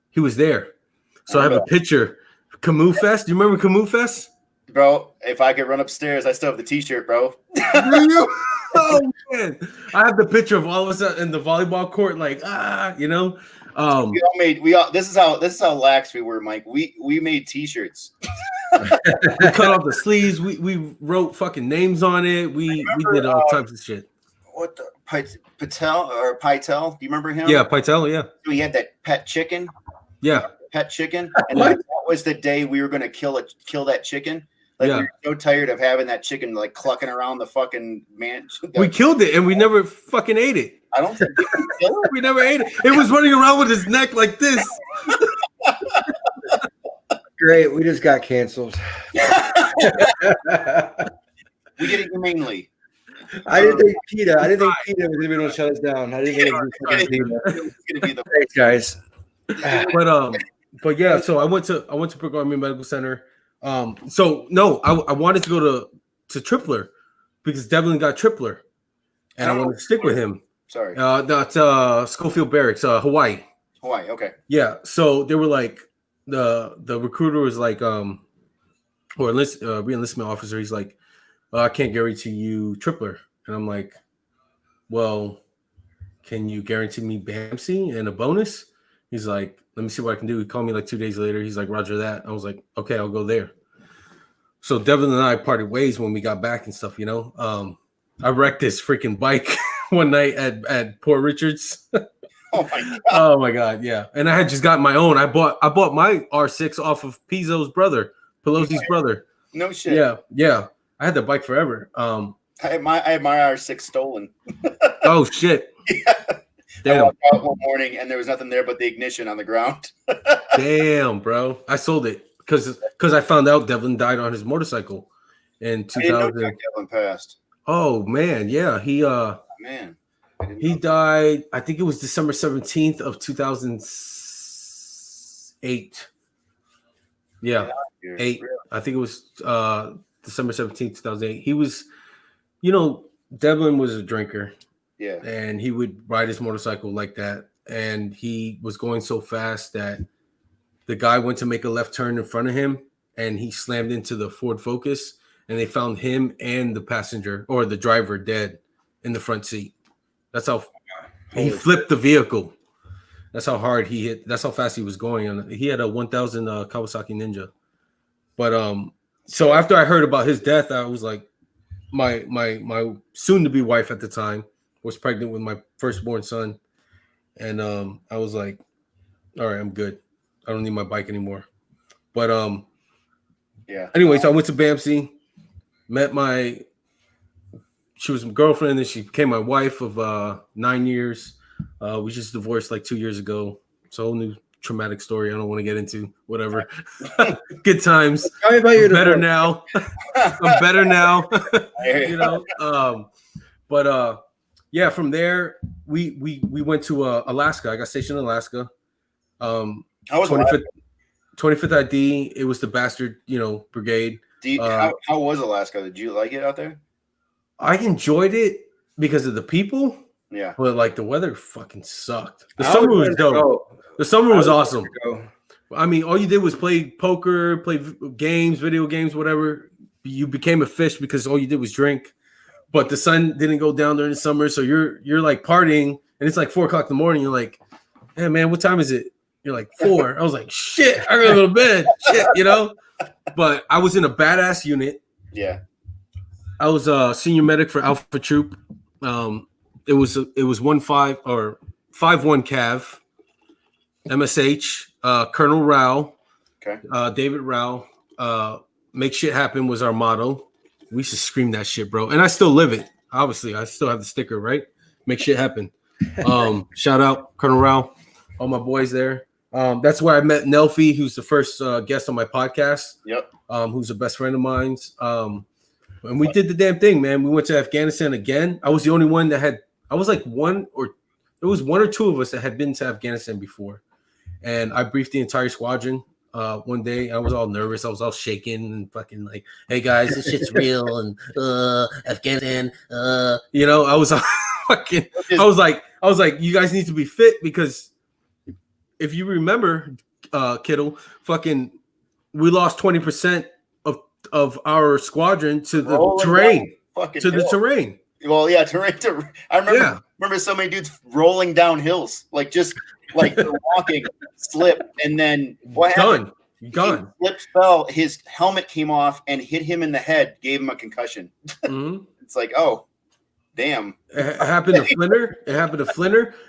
He was there. So I have a picture. Camus Fest. Do you remember Camus Fest? Bro, if I could run upstairs, I still have the T-shirt, bro. Do you? Oh man, I have the picture of all of us in the volleyball court, like This is how lax we were, Mike. We made T-shirts. We cut off the sleeves. We wrote fucking names on it. We did all types of shit. What the Patel? Do you remember him? Yeah, Patel. Yeah. We had that pet chicken. Yeah. Pet chicken, and that was the day we were going to kill that chicken. Like we were so tired of having that chicken like clucking around the fucking man. We killed it, and we never fucking ate it. I don't think we never ate it. It was running around with his neck like this. Great, we just got canceled. We did it humanely. I didn't think PETA was going to shut us down. I didn't think it was going to be the thanks, guys. But yeah, so I went to Brooke Army Medical Center. I wanted to go to Tripler because Devlin got Tripler, and I wanted to stick with him. Sorry, that's Schofield Barracks, Hawaii. Hawaii, okay. Yeah, so they were like the recruiter was like re-enlistment officer. He's like, I can't guarantee you Tripler, and I'm like, well, can you guarantee me BAMC and a bonus? He's like, let me see what I can do. He called me like 2 days later. He's like, Roger that. I was like, okay, I'll go there. So Devin and I parted ways when we got back and stuff, you know. I wrecked this freaking bike one night at Port Richards. Oh my god! Oh my god, yeah. And I had just got my own. I bought my R6 off of Pizzo's brother, Pelosi's brother. No shit. Yeah. I had the bike forever. I had my R6 stolen. Oh shit. Yeah. Damn. I walked out one morning and there was nothing there but the ignition on the ground. Damn, bro. I sold it because I found out Devlin died on his motorcycle in 2000. Devlin passed. Oh man, yeah. Man. He died, I think it was December 17th of 2008. Yeah. 8. I think it was December 17th, 2008. He was, Devlin was a drinker. Yeah. And he would ride his motorcycle like that. And he was going so fast that the guy went to make a left turn in front of him and he slammed into the Ford Focus and they found him and the passenger or the driver dead in the front seat. That's how he flipped the vehicle. That's how hard he hit. That's how fast he was going. And he had a 1000 Kawasaki Ninja. But so after I heard about his death, I was like, my soon-to-be wife at the time was pregnant with my firstborn son. And I was like, all right, I'm good. I don't need my bike anymore. But yeah. Anyways, I went to BAMC, met she was my girlfriend, and she became my wife of 9 years. We just divorced like 2 years ago. It's a whole new traumatic story I don't want to get into. Whatever. Good times. Tell me about your better now. I'm better now. But yeah, from there we went to Alaska. I got stationed in Alaska. How was 25th ID. It was the bastard, brigade. How was Alaska? Did you like it out there? I enjoyed it because of the people. Yeah. But like the weather fucking sucked. The summer was dope. The summer was awesome. I mean, all you did was play poker, play games, video games, whatever. You became a fish because all you did was drink. But the sun didn't go down during the summer, so you're like partying, and it's like 4:00 in the morning. You're like, hey man, what time is it? You're like 4. I was like, shit, I gotta go to bed. Shit, But I was in a badass unit. Yeah. I was a senior medic for Alpha Troop. It was 1-5 or 5-1 Cav, MSH, Colonel Rao, okay, David Rao. Make shit happen was our motto. We used to scream that shit, bro, and I still live it. Obviously, I still have the sticker, right? Make shit happen. Shout out Colonel Rao, all my boys there. That's where I met Nelfi, who's the first guest on my podcast. Yep. Who's a best friend of mine. And we did the damn thing, man. We went to Afghanistan again. I was the only one that had. I was like one or two of us that had been to Afghanistan before, and I briefed the entire squadron. One day I was all nervous. I was all shaking and fucking like, "Hey guys, this shit's real." And Afghanistan, I was fucking. I was like, you guys need to be fit because if you remember, Kittle, fucking, we lost 20% of our squadron to the terrain. Terrain. Well, yeah, terrain. I remember so many dudes rolling down hills, like just like walking, slip, and then what happened? Done. He slipped, fell. His helmet came off and hit him in the head, gave him a concussion. Mm-hmm. It's like, oh, damn. It happened to Flinter.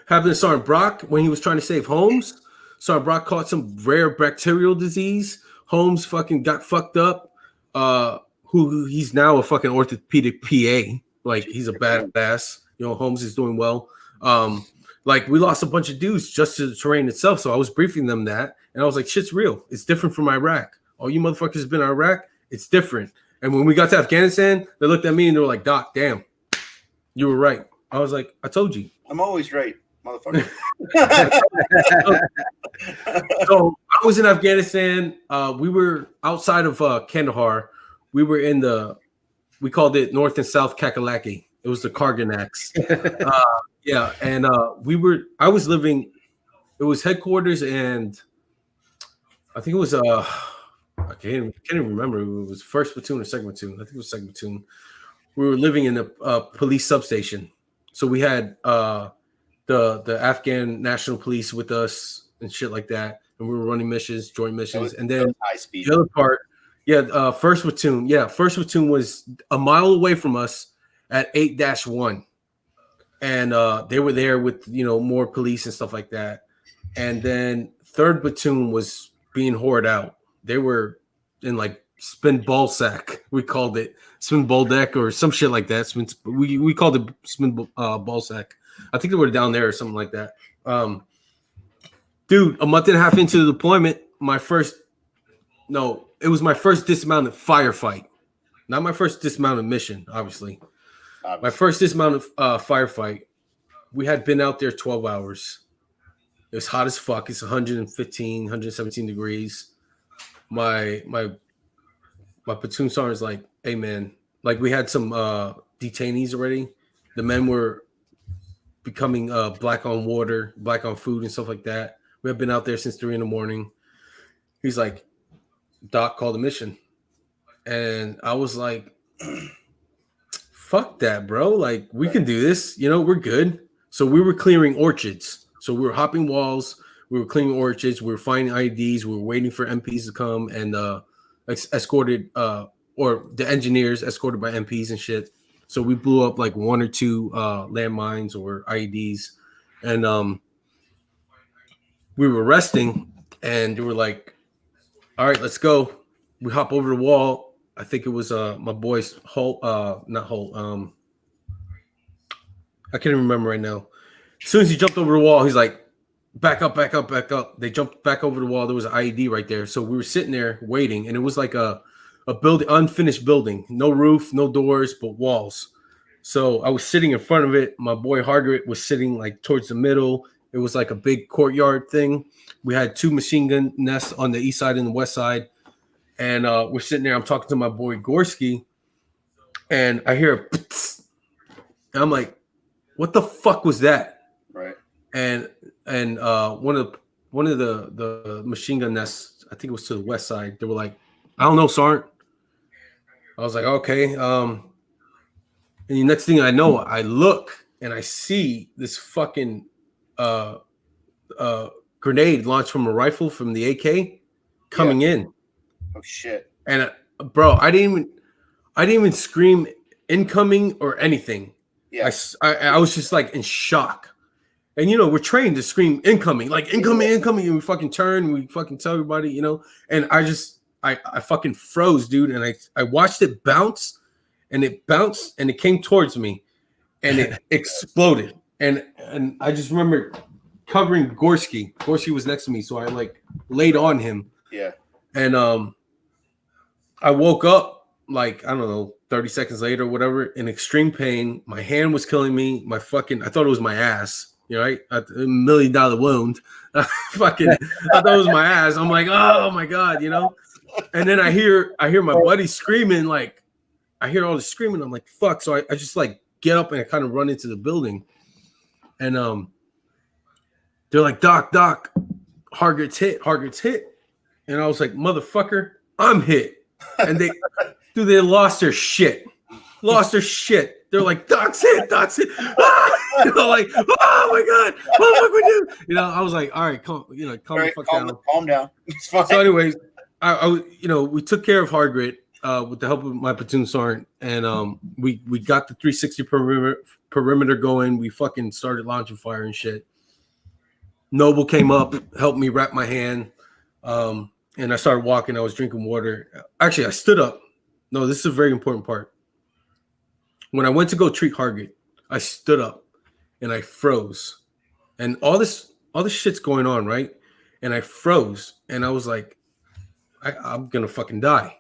Happened to Sergeant Brock when he was trying to save Holmes. Sergeant Brock caught some rare bacterial disease. Holmes fucking got fucked up. Who he's now a fucking orthopedic PA. Like he's a badass. Holmes is doing well. Like we lost a bunch of dudes just to the terrain itself. So I was briefing them that, and I was like, shit's real. It's different from Iraq. All you motherfuckers have been in Iraq. It's different. And when we got to Afghanistan, they looked at me and they were like, Doc, damn, you were right. I was like, I told you. I'm always right, motherfucker. So I was in Afghanistan. We were outside of Kandahar. We were in we called it North and South Kakalaki. It was the Karganaks. Yeah, and I was living. It was headquarters, and I think it was I can't even remember. It was first platoon or second platoon. I think it was second platoon. We were living in a police substation, so we had the Afghan National Police with us, and shit like that. And we were running missions, joint missions, and then high speed. the other part, first platoon. Yeah, first platoon was a mile away from us at 8-1. And they were there with, more police and stuff like that. And then third platoon was being hoarded out. They were in like spin ball sack. We called it spin ball deck or some shit like that. We called it spin ball sack. I think they were down there or something like that. Dude, a month and a half into the deployment, it was my first dismounted firefight. Not my first dismounted mission, obviously. My first dismounted firefight. We had been out there 12 hours. It was hot as fuck. It's 115, 117 degrees. My platoon sergeant was like, hey, man, like we had some detainees already. The men were becoming black on water, black on food and stuff like that. We have been out there since 3 a.m. He's like, Doc, call the mission. And I was like, fuck that, bro. Like, we can do this. We're good. So we were clearing orchards. So we were hopping walls. We were clearing orchards. We were finding IEDs. We were waiting for MPs to come and escorted, or the engineers escorted by MPs and shit. So we blew up like 1 or 2 landmines or IEDs. And we were resting. And they were like, all right, let's go. We hop over the wall. I think it was my boy's Holt, not Holt. I can't even remember right now. As soon as he jumped over the wall, he's like, back up, back up, back up. They jumped back over the wall. There was an IED right there. So we were sitting there waiting, and it was like a building, unfinished building. No roof, no doors, but walls. So I was sitting in front of it. My boy Hargret was sitting like towards the middle. It was like a big courtyard thing. We had 2 machine gun nests on the east side and the west side. And we're sitting there. I'm talking to my boy Gorski, and I hear a pts, and I'm like, "What the fuck was that?" Right. And one of the machine gun nests, I think it was to the west side. They were like, "I don't know, Sergeant." I was like, "Okay." And the next thing I know, I look and I see this fucking grenade launched from a rifle from the AK coming in. Oh shit! And bro, I didn't even scream incoming or anything. Yeah, I was just like in shock. And we're trained to scream incoming, like incoming, incoming, and we fucking turn, and we fucking tell everybody, And I fucking froze, dude. And I watched it bounce, and it bounced, and it came towards me, and it exploded. And I just remember covering Gorski. Gorski was next to me, so I like laid on him. Yeah. And I woke up like, I don't know, 30 seconds later or whatever, in extreme pain. My hand was killing me. I thought it was my ass, right? A $1 million wound. I thought it was my ass. I'm like, oh my God, And then I hear my buddy screaming, like, I hear all the screaming. I'm like, fuck. So I just like get up and I kind of run into the building. And they're like, Doc, Hargret's hit. And I was like, motherfucker, I'm hit. And they lost their shit. They're like, Doc's hit. Ah! Like, oh my God, what do we do? I was like, all right, calm the fuck down. Calm down. It's fine. So anyways, I we took care of Hargret with the help of my platoon sergeant, and we got the 360 perimeter going. We fucking started launching fire and shit. Noble came up, helped me wrap my hand. And I started walking. I was drinking water. Actually, I stood up. No, this is a very important part. When I went to go treat Hargret, I stood up and I froze. And all this shit's going on, right? And I froze. And I was like, I'm gonna fucking die.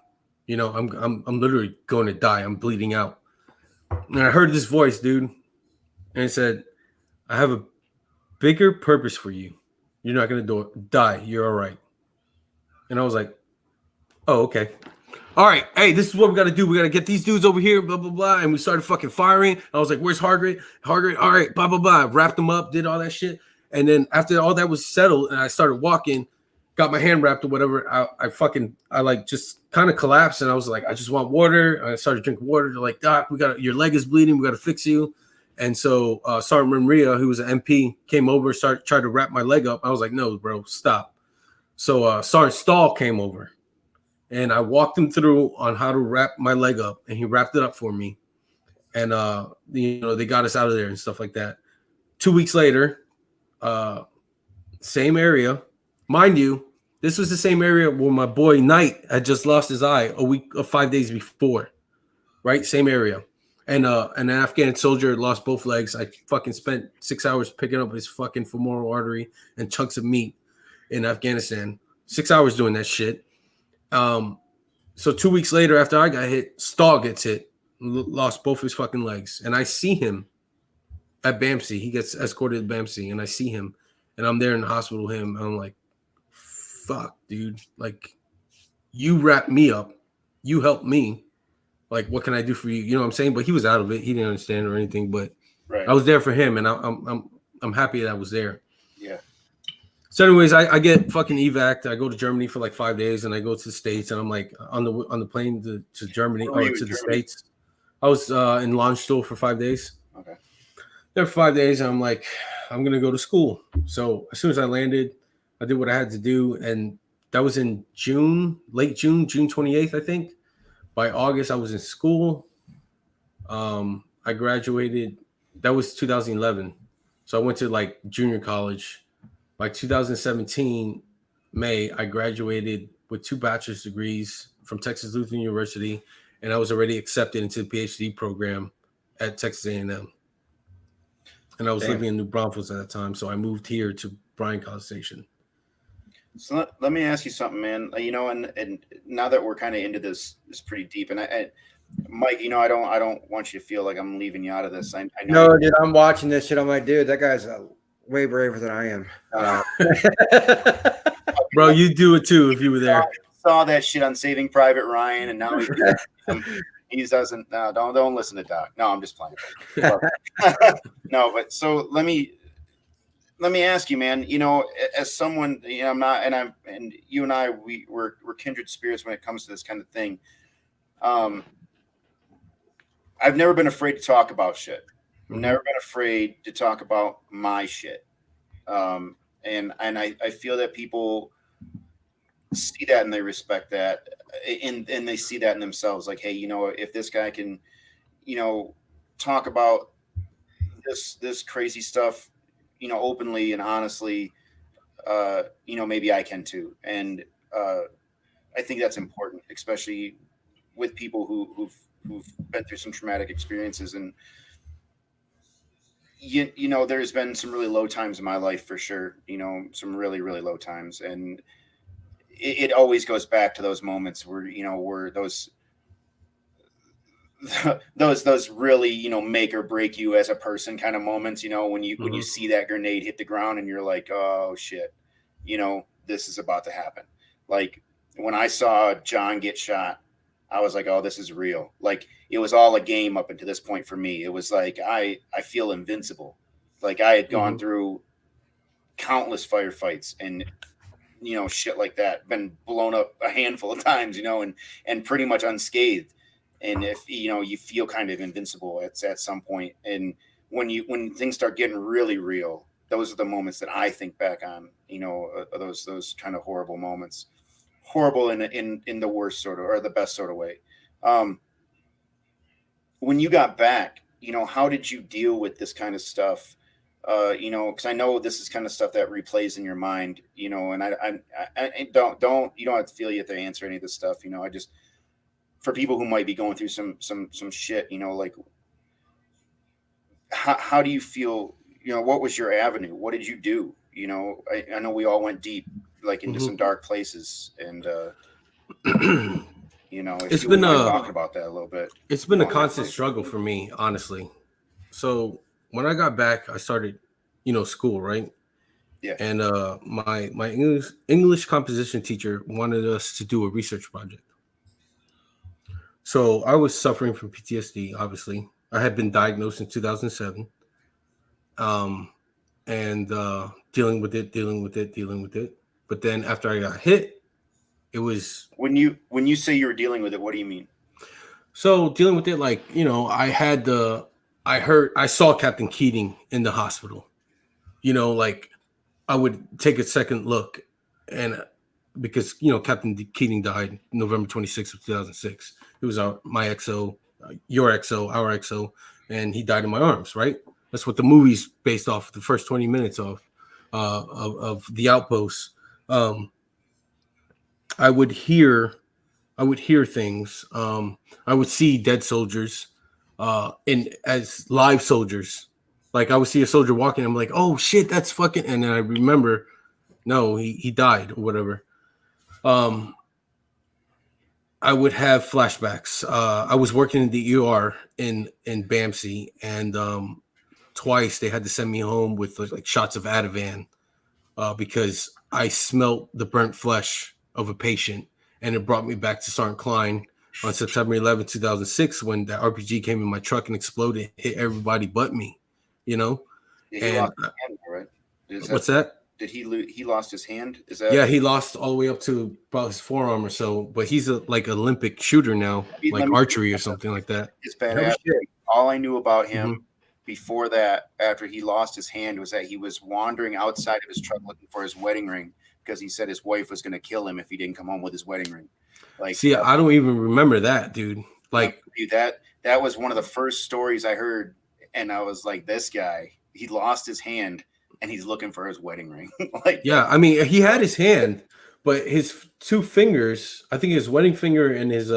I'm literally going to die. I'm bleeding out. And I heard this voice, dude. And it said, I have a bigger purpose for you. You're not gonna die. You're all right. And I was like, oh, okay. All right. Hey, this is what we got to do. We got to get these dudes over here, blah, blah, blah. And we started fucking firing. I was like, where's Hargret? All right, blah, blah, blah. Wrapped them up, did all that shit. And then after all that was settled and I started walking, got my hand wrapped or whatever, I like just kind of collapsed. And I was like, I just want water. I started drinking water. They're like, Doc, your leg is bleeding. We got to fix you. And so Sergeant Maria, who was an MP, came over, tried to wrap my leg up. I was like, no, bro, stop. So Sergeant Stahl came over, and I walked him through on how to wrap my leg up, and he wrapped it up for me. And they got us out of there and stuff like that. 2 weeks later, same area, mind you. This was the same area where my boy Knight had just lost his eye 5 days before, right? Same area. And an Afghan soldier lost both legs. I fucking spent 6 hours picking up his fucking femoral artery and chunks of meat in Afghanistan. 6 hours doing that shit. So 2 weeks later, after I got hit, Stahl gets hit, lost both his fucking legs. And I see him at BAMC. He gets escorted to BAMC, and I see him. And I'm there in the hospital with him. And I'm like, fuck, dude. Like, you wrapped me up. You helped me. Like, what can I do for you? You know what I'm saying? But he was out of it. He didn't understand or anything. But I was there for him, and I'm happy that I was there. Yeah. So, anyways, I get fucking evac. I go to Germany for like 5 days, and I go to the States, and I'm like on the plane to Germany or to the States. I was in Landstuhl for 5 days. Okay. There for 5 days, and I'm like, I'm gonna go to school. So as soon as I landed, I did what I had to do, and that was in June, late June 28th, I think. By August, I was in school. I graduated. That was 2011. So I went to like junior college. By 2017, May, I graduated with 2 bachelor's degrees from Texas Lutheran University, and I was already accepted into the PhD program at Texas A&M. And I was living in New Braunfels at that time, so I moved here to Bryan College Station. So let me ask you something, man. And now that we're kind of into this pretty deep, and Mike, I don't want you to feel like I'm leaving you out of this. I know. No, dude, I'm watching this shit. I'm like, dude, that guy's way braver than I am. Bro, you do it too if you were there. Saw that shit on Saving Private Ryan, and now he doesn't. No, don't listen to Doc. No, I'm just playing. No, but so let me ask you, man. As someone, I'm not, and you and I, we're kindred spirits when it comes to this kind of thing. I've never been afraid to talk about shit. I've never been afraid to talk about my shit. And I feel that people see that and they respect that, and they see that in themselves. Like, hey, if this guy can, talk about this crazy stuff, openly and honestly, maybe I can too. And I think that's important, especially with people who've been through some traumatic experiences. And there's been some really low times in my life for sure. Some really, really low times, and it always goes back to those moments where where those really make or break you as a person kind of moments. When you see that grenade hit the ground and you're like, oh shit, this is about to happen. Like when I saw John get shot, I was like, oh, this is real. Like it was all a game up until this point for me. It was like I feel invincible. Like I had gone through countless firefights and shit like that, been blown up a handful of times, and pretty much unscathed. And if you feel kind of invincible at some point, and when things start getting really real, those are the moments that I think back on. Those kind of horrible moments, horrible in the worst sort of or the best sort of way. When you got back, how did you deal with this kind of stuff? Because I know this is kind of stuff that replays in your mind. And I don't you don't have to feel you have to answer any of this stuff. I just, for people who might be going through some shit, like how do you feel? What was your avenue? What did you do? I know we all went deep, like into some dark places, and it's been talking about that a little bit. It's been a constant struggle for me, honestly. So when I got back, I started, school, right? Yeah. And my English composition teacher wanted us to do a research project. So I was suffering from PTSD, obviously. I had been diagnosed in 2007. And dealing with it. But then after I got hit, it was... When you say you were dealing with it, what do you mean? So dealing with it, like, I I saw Captain Keating in the hospital. You know, like I would take a second look, and because Captain Keating died November 26th of 2006. It was my XO, your XO, our XO, and he died in my arms. Right. That's what the movie's based off. The first 20 minutes of the Outpost. I would hear things. I would see dead soldiers, in as live soldiers. Like I would see a soldier walking, I'm like, oh shit, that's fucking. And then I remember, no, he died or whatever. I would have flashbacks. I was working in the ER in BAMC, and twice they had to send me home with like shots of Ativan, because I smelt the burnt flesh of a patient, and it brought me back to Sergeant Klein on September 11th, 2006, when the RPG came in my truck and exploded, hit everybody but me, Yeah, he and lost his hand, right? what's that? Did he lost his hand? Is that? Yeah, he lost all the way up to about his forearm or so, but he's a like Olympic shooter now, like archery or something like that. It's badass. All I knew about him before that, after he lost his hand, was that he was wandering outside of his truck looking for his wedding ring because he said his wife was going to kill him if he didn't come home with his wedding ring. Like, see, I don't even remember that, dude. Like, dude, that was one of the first stories I heard, and I was like, this guy, he lost his hand and he's looking for his wedding ring. Like, yeah, I mean, he had his hand, but his two fingers, I think his wedding finger and his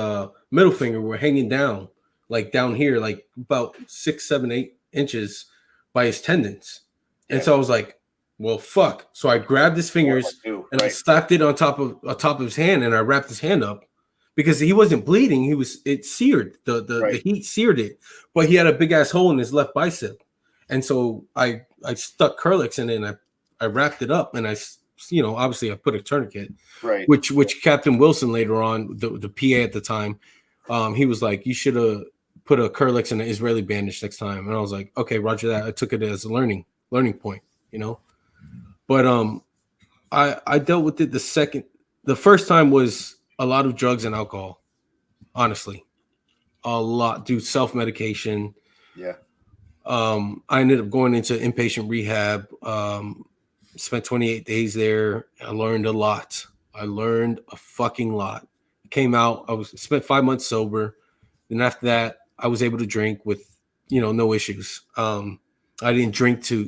middle finger were hanging down, like down here, like about 6, 7, 8 inches by his tendons. Yeah. And so I was like, well, fuck. So I grabbed his fingers and I slapped it on top of his hand, and I wrapped his hand up because he wasn't bleeding. It seared. The heat seared it, but he had a big ass hole in his left bicep. And so I stuck Curlix in it, and I wrapped it up, and obviously I put a tourniquet, right? Which Captain Wilson later on, the PA at the time, he was like, you should have put a Curlix and an Israeli bandage next time. And I was like, okay, roger that. I took it as a learning point, But I dealt with it the first time was a lot of drugs and alcohol, honestly, a lot, dude, self-medication. Yeah. I ended up going into inpatient rehab, spent 28 days there. I learned a lot. I learned a fucking lot. Came out, spent 5 months sober. Then after that, I was able to drink with, no issues. I didn't drink to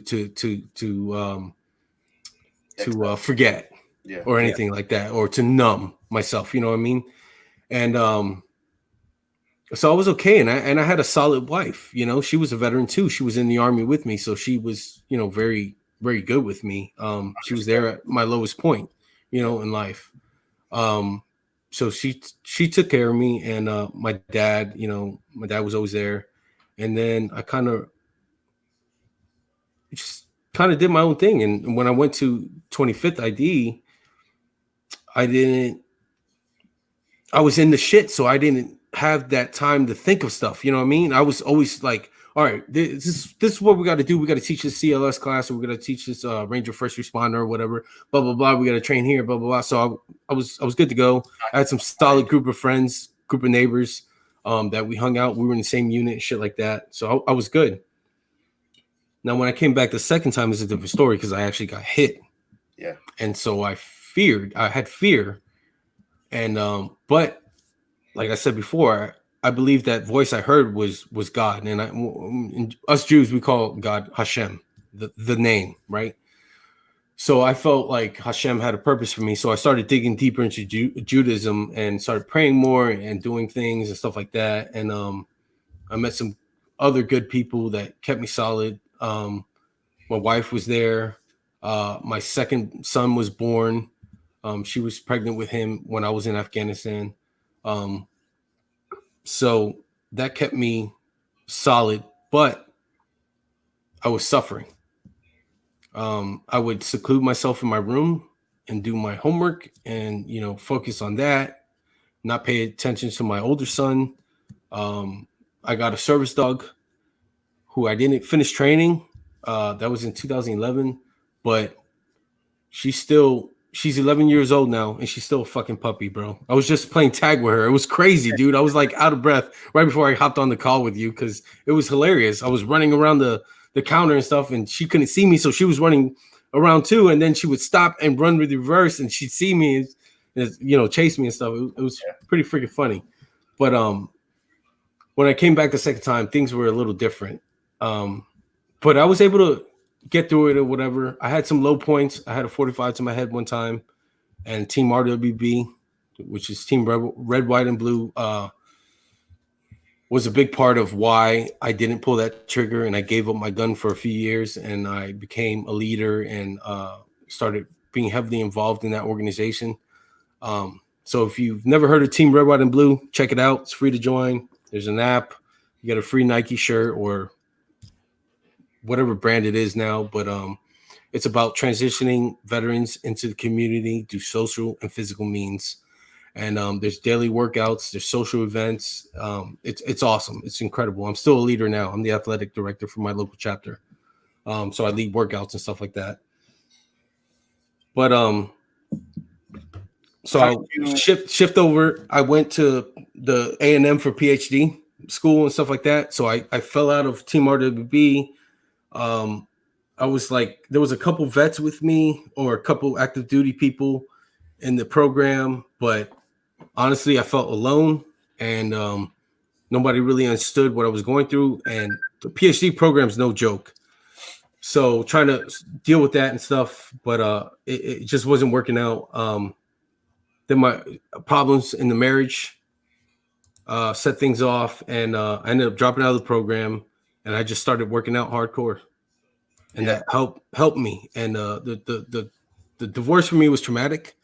forget or anything like that, or to numb myself, you know what I mean? And so I was okay, and I had a solid wife. She was a veteran too. She was in the Army with me, so she was, very, very good with me. She was there at my lowest point, in life. So she took care of me, and my dad was always there. And then I kind of did my own thing. And when I went to 25th ID, I was in the shit, so I didn't have that time to think of stuff. You know what I mean? I was always like, all right, this is what we got to do. We got to teach this CLS class, or we got to teach this Ranger First Responder or whatever, blah, blah, blah. We got to train here, blah, blah, blah. So I was good to go. I had some solid group of friends, group of neighbors that we hung out. We were in the same unit and shit like that. So I was good. Now, when I came back the second time, it's a different story because I actually got hit. Yeah. And so I had fear. And but like I said before, I believe that voice I heard was God. And us Jews, we call God Hashem, the name, right? So I felt like Hashem had a purpose for me. So I started digging deeper into Judaism and started praying more and doing things and stuff like that. And I met some other good people that kept me solid. My wife was there. My second son was born. She was pregnant with him when I was in Afghanistan. So that kept me solid, but I was suffering. I would seclude myself in my room and do my homework and, focus on that, not pay attention to my older son. I got a service dog who I didn't finish training. That was in 2011, but she still she's 11 years old now, and she's still a fucking puppy, bro. I was just playing tag with her. It was crazy, dude. I was like out of breath right before I hopped on the call with you because it was hilarious. I was running around the counter and stuff, and she couldn't see me, so she was running around too. And then she would stop and run with reverse, and she'd see me and chase me and stuff. It was pretty freaking funny. But when I came back the second time, things were a little different. But I was able to get through it or whatever. I had some low points. I had a 45 to my head one time, and Team RWB, which is Team Red, White, and Blue, was a big part of why I didn't pull that trigger, and I gave up my gun for a few years, and I became a leader and started being heavily involved in that organization. So if you've never heard of Team Red, White, and Blue, check it out. It's free to join. There's an app. You get a free Nike shirt or whatever brand it is now, but it's about transitioning veterans into the community through social and physical means. And there's daily workouts, there's social events. It's awesome. It's incredible. I'm still a leader now. I'm the athletic director for my local chapter. So I lead workouts and stuff like that. But so I'll shift over. I went to the A&M for PhD school and stuff like that. So I fell out of Team RWB. I was like, there was a couple vets with me or a couple active duty people in the program, but honestly, I felt alone and nobody really understood what I was going through. And the PhD program is no joke. So trying to deal with that and stuff, but it just wasn't working out. Then my problems in the marriage set things off, and I ended up dropping out of the program, and I just started working out hardcore. And that helped me. And the divorce for me was traumatic,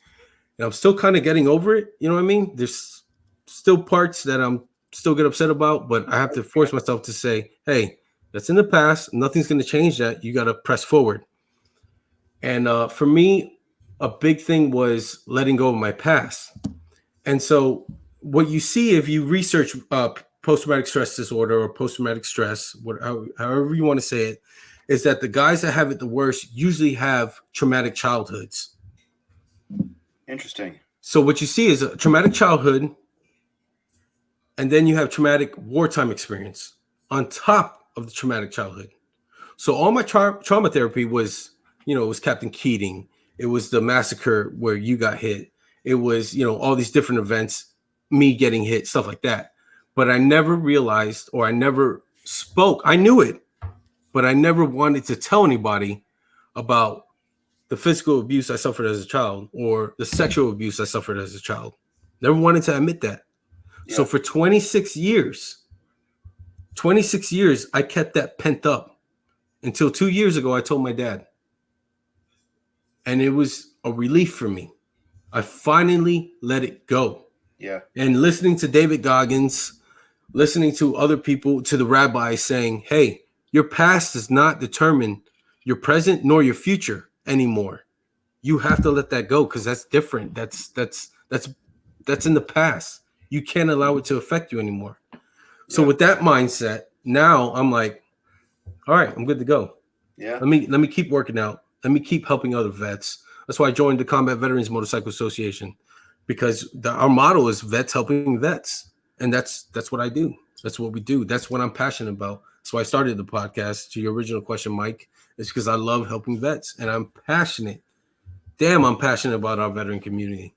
and I'm still kind of getting over it. You know what I mean? There's still parts that I'm still get upset about, but I have to force myself to say, hey, that's in the past. Nothing's going to change that. You got to press forward. And for me, a big thing was letting go of my past. And so what you see if you research post-traumatic stress disorder or post-traumatic stress, however you want to say it, is that the guys that have it the worst usually have traumatic childhoods. Interesting. So what you see is a traumatic childhood, and then you have traumatic wartime experience on top of the traumatic childhood. So all my trauma therapy was, it was Captain Keating. It was the massacre where you got hit. It was, all these different events, me getting hit, stuff like that. But I never realized, or I never spoke. I knew it, but I never wanted to tell anybody about the physical abuse I suffered as a child or the sexual abuse I suffered as a child. Never wanted to admit that. Yeah. So for 26 years, I kept that pent up until 2 years ago, I told my dad. And it was a relief for me. I finally let it go. Yeah. And listening to David Goggins, listening to other people, to the rabbis saying, hey, your past does not determine your present nor your future anymore. You have to let that go because that's different. That's in the past. You can't allow it to affect you anymore. So with that mindset, now I'm like, all right, I'm good to go. Yeah. Let me keep working out. Let me keep helping other vets. That's why I joined the Combat Veterans Motorcycle Association, because our motto is vets helping vets. And that's what I do. That's what we do. That's what I'm passionate about. So I started the podcast. To your original question, Mike, is because I love helping vets and I'm passionate. Damn, I'm passionate about our veteran community.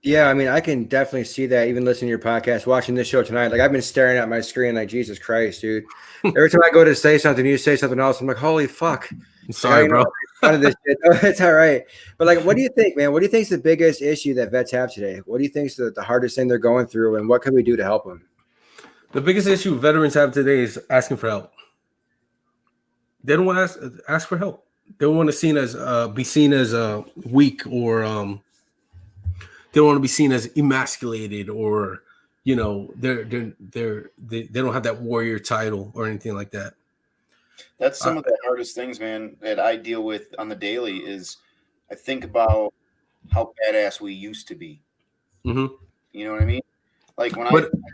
Yeah, I mean, I can definitely see that even listening to your podcast, watching this show tonight. Like, I've been staring at my screen like, Jesus Christ, dude. Every time I go to say something, you say something else. I'm like, holy fuck. I'm sorry, bro. This shit. Oh, it's all right. But like, what do you think, man? What do you think is the biggest issue that vets have today? What do you think is the hardest thing they're going through, and what can we do to help them? The biggest issue veterans have today is asking for help. They don't want to ask for help. They don't want to be seen as weak, or they don't want to be seen as emasculated, or they don't have that warrior title or anything like that. That's some of the hardest things, man, that I deal with on the daily. Is I think about how badass we used to be. Mm-hmm. You know what I mean? Like when I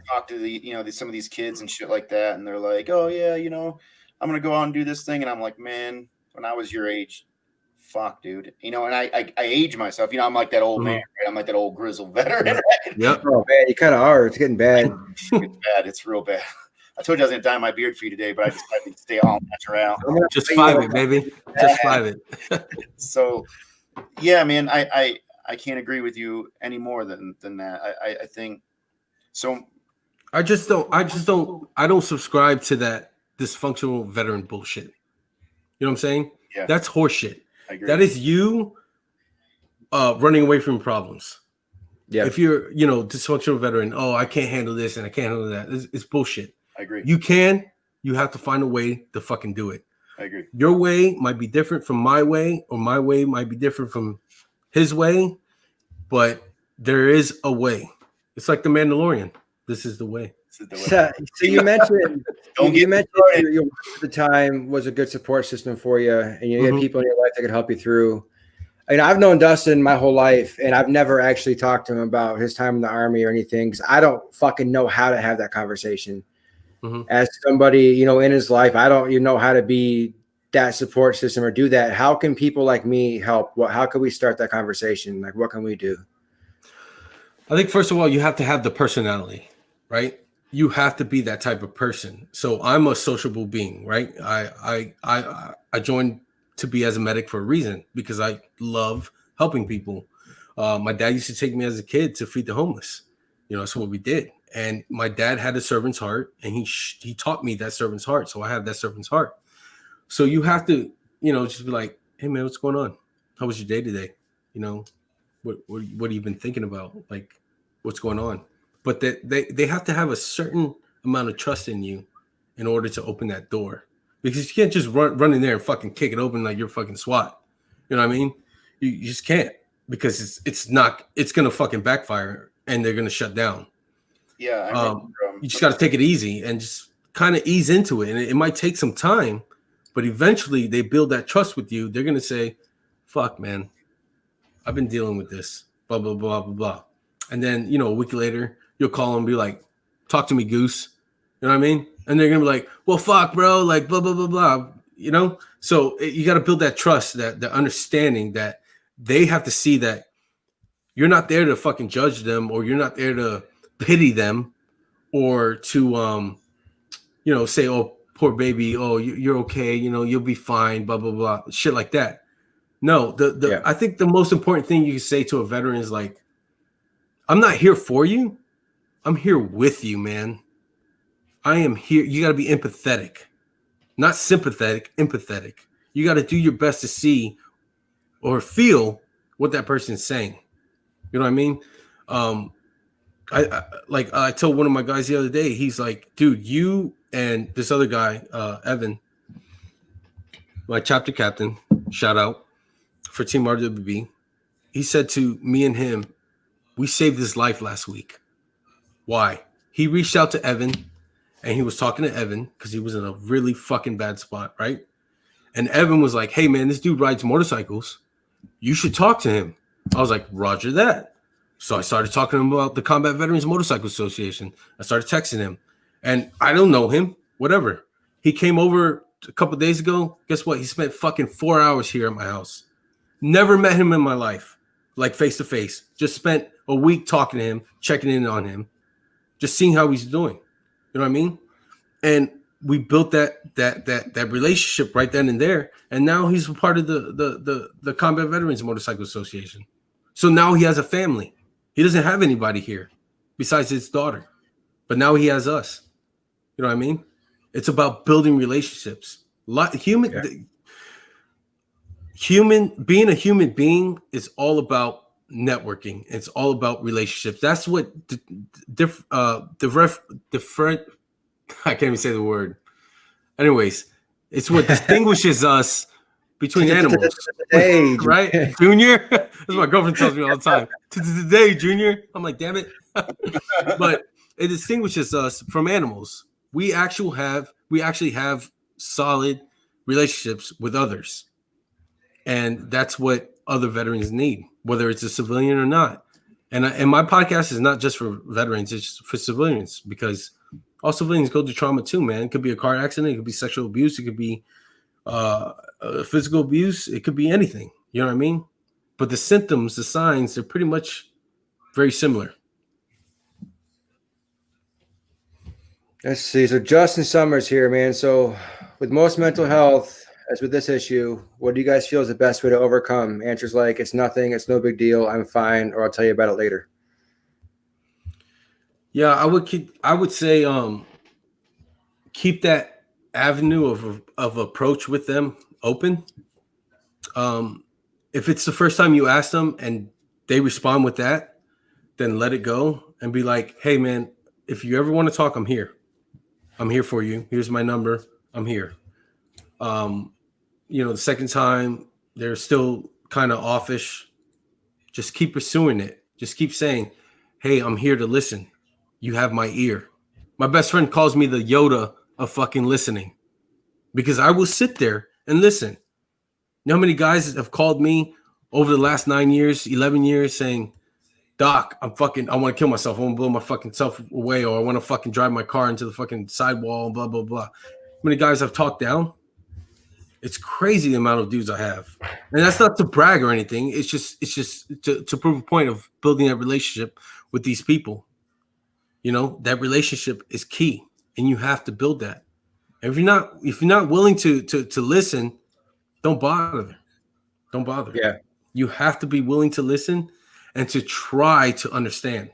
talk to some of these kids and shit like that, and they're like, "Oh yeah, I'm gonna go out and do this thing," and I'm like, "Man, when I was your age, fuck, dude. You know, and I age myself. You know, I'm like that old man, right? I'm like that old grizzled veteran. Right? Yep. Oh man, you kind of are. It's getting bad. It's bad. It's real bad. I told you I was gonna dye my beard for you today, but I decided to stay all natural. Just 5 it, baby. Just 5 it. So, yeah, man, I can't agree with you any more than that. I think so. I don't subscribe to that dysfunctional veteran bullshit. You know what I'm saying? Yeah. That's horseshit. I agree. That is you running away from problems. Yeah. If you're, dysfunctional veteran, oh, I can't handle this and I can't handle that. It's bullshit. I agree. You have to find a way to fucking do it. I agree. Your way might be different from my way, or my way might be different from his way, but there is a way. It's like the Mandalorian. This is the way. So you mentioned your wife at the time was a good support system for you, and you had people in your life that could help you through. I mean, I've known Dustin my whole life, and I've never actually talked to him about his time in the Army or anything, because I don't fucking know how to have that conversation. As somebody, in his life, I don't even know how to be that support system or do that. How can people like me help? How can we start that conversation? Like, what can we do? I think first of all, you have to have the personality, right? You have to be that type of person. So I'm a sociable being, right? I joined to be as a medic for a reason, because I love helping people. My dad used to take me as a kid to feed the homeless. That's what we did. And my dad had a servant's heart, and he taught me that servant's heart. So I have that servant's heart. So you have to, just be like, hey man, what's going on? How was your day today? What have you been thinking about? Like, what's going on? But they have to have a certain amount of trust in you in order to open that door, because you can't just run in there and fucking kick it open like you're fucking SWAT. You know what I mean? You just can't, because it's gonna fucking backfire and they're gonna shut down. Yeah, you just got to take it easy and just kind of ease into it, and it might take some time, but eventually they build that trust with you. They're gonna say, "Fuck, man, I've been dealing with this, blah blah blah blah blah," and then a week later you'll call them and be like, "Talk to me, Goose." You know what I mean? And they're gonna be like, "Well, fuck, bro," like blah blah blah blah. So you got to build that trust, that the understanding that they have to see that you're not there to fucking judge them, or you're not there to pity them, or to say, "Oh, poor baby, oh, you're okay, you'll be fine," blah blah blah, shit like that. No, I think the most important thing you can say to a veteran is like, "I'm not here for you, I'm here with you, man. I am here." You got to be empathetic, not sympathetic, empathetic. You got to do your best to see or feel what that person is saying. You know what I mean? I told one of my guys the other day, he's like, "Dude, you and this other guy, Evan, my chapter captain, shout out for Team RWB. He said to me and him, we saved his life last week." Why? He reached out to Evan, and he was talking to Evan because he was in a really fucking bad spot, right? And Evan was like, "Hey, man, this dude rides motorcycles. You should talk to him." I was like, "Roger that." So I started talking to him about the Combat Veterans Motorcycle Association. I started texting him, and I don't know him, whatever. He came over a couple of days ago. Guess what? He spent fucking 4 hours here at my house. Never met him in my life, like face to face. Just spent a week talking to him, checking in on him, just seeing how he's doing. You know what I mean? And we built that relationship right then and there. And now he's a part of the Combat Veterans Motorcycle Association. So now he has a family. He doesn't have anybody here besides his daughter, but now he has us. You know what I mean? It's about building relationships. Being a human being is all about networking. It's all about relationships. That's what different. I can't even say the word. Anyways, it's what distinguishes us between animals, right? Junior, that's what my girlfriend tells me all the time. Today, Junior. I'm like, damn it. But it distinguishes us from animals. We actually have solid relationships with others, and that's what other veterans need, whether it's a civilian or not. And my podcast is not just for veterans; it's for civilians, because all civilians go through trauma too, man. It could be a car accident, it could be sexual abuse, it could be physical abuse, it could be anything. You know what I mean? But the symptoms, the signs, they're pretty much very similar. Let's see. So Justin Summers here, man. So with most mental health, as with this issue, what do you guys feel is the best way to overcome? Answers like, it's nothing, it's no big deal, I'm fine, or I'll tell you about it later. Yeah, I would say keep that avenue of approach with them open. If it's the first time you ask them and they respond with that, then let it go and be like, hey man, if you ever want to talk, I'm here. I'm here for you. Here's my number. I'm here. The second time they're still kind of offish, just keep pursuing it. Just keep saying, hey, I'm here to listen. You have my ear. My best friend calls me the Yoda of fucking listening because I will sit there and listen. You know how many guys have called me over the last 9 years, 11 years saying, Doc, I want to kill myself. I want to blow my fucking self away, or I want to fucking drive my car into the fucking sidewall, blah, blah, blah. How many guys I've talked down? It's crazy the amount of dudes I have. And that's not to brag or anything. It's just to prove a point of building that relationship with these people. You know, that relationship is key and you have to build that. And if you're not willing to listen, don't bother. Don't bother. Yeah. You have to be willing to listen and to try to understand.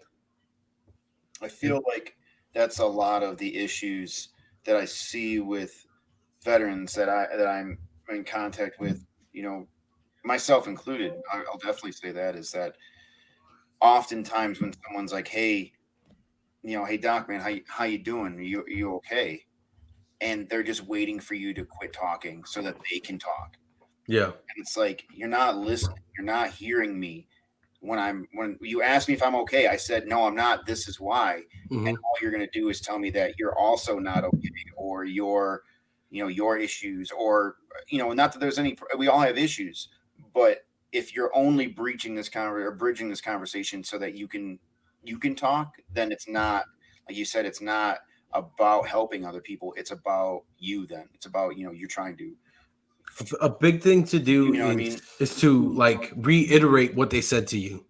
I feel like that's a lot of the issues that I see with veterans that I'm in contact with, myself included. I'll definitely say that is that oftentimes when someone's like, hey, hey Doc, man, how you doing? You okay? And they're just waiting for you to quit talking so that they can talk. Yeah. And it's like, you're not listening. You're not hearing me. When you asked me if I'm okay, I said, no, I'm not. This is why. Mm-hmm. And all you're going to do is tell me that you're also not okay, or your issues, or, not that there's any, we all have issues, but if you're only bridging this conversation so that you can talk, then it's not, like you said, it's not about helping other people. It's about you. Then it's about, you're trying to. A big thing to do is to like reiterate what they said to you.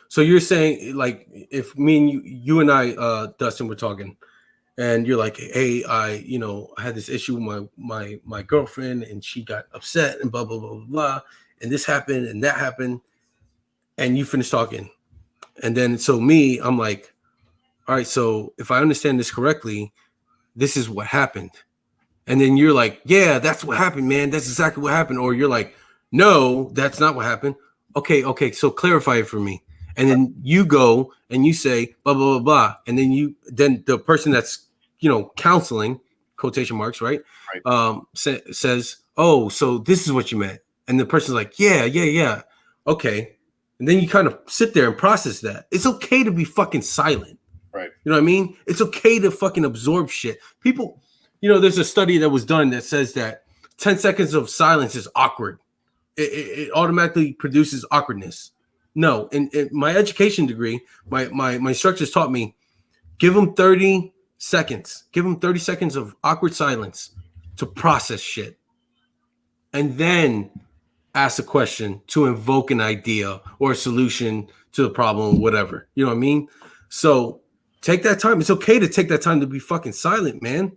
So you're saying, like, if me and you and I, Dustin, were talking, and you're like, hey, I had this issue with my girlfriend, and she got upset, and blah blah blah blah blah, and this happened and that happened, and you finish talking, and then I'm like, all right, so if I understand this correctly, this is what happened. And then you're like, yeah, that's what happened, man. That's exactly what happened. Or you're like, no, that's not what happened. Okay. So clarify it for me. And then you go and you say, blah, blah, blah, blah. And then the person that's, counseling, quotation marks, right? Says, oh, so this is what you meant. And the person's like, yeah. Okay. And then you kind of sit there and process that. It's okay to be fucking silent. Right. You know what I mean? It's okay to fucking absorb shit. People... there's a study that was done that says that 10 seconds of silence is awkward. It automatically produces awkwardness. No, in my education degree, my instructors taught me, give them 30 seconds. Give them 30 seconds of awkward silence to process shit. And then ask a question to invoke an idea or a solution to the problem, whatever. You know what I mean? So take that time. It's okay to take that time to be fucking silent, man.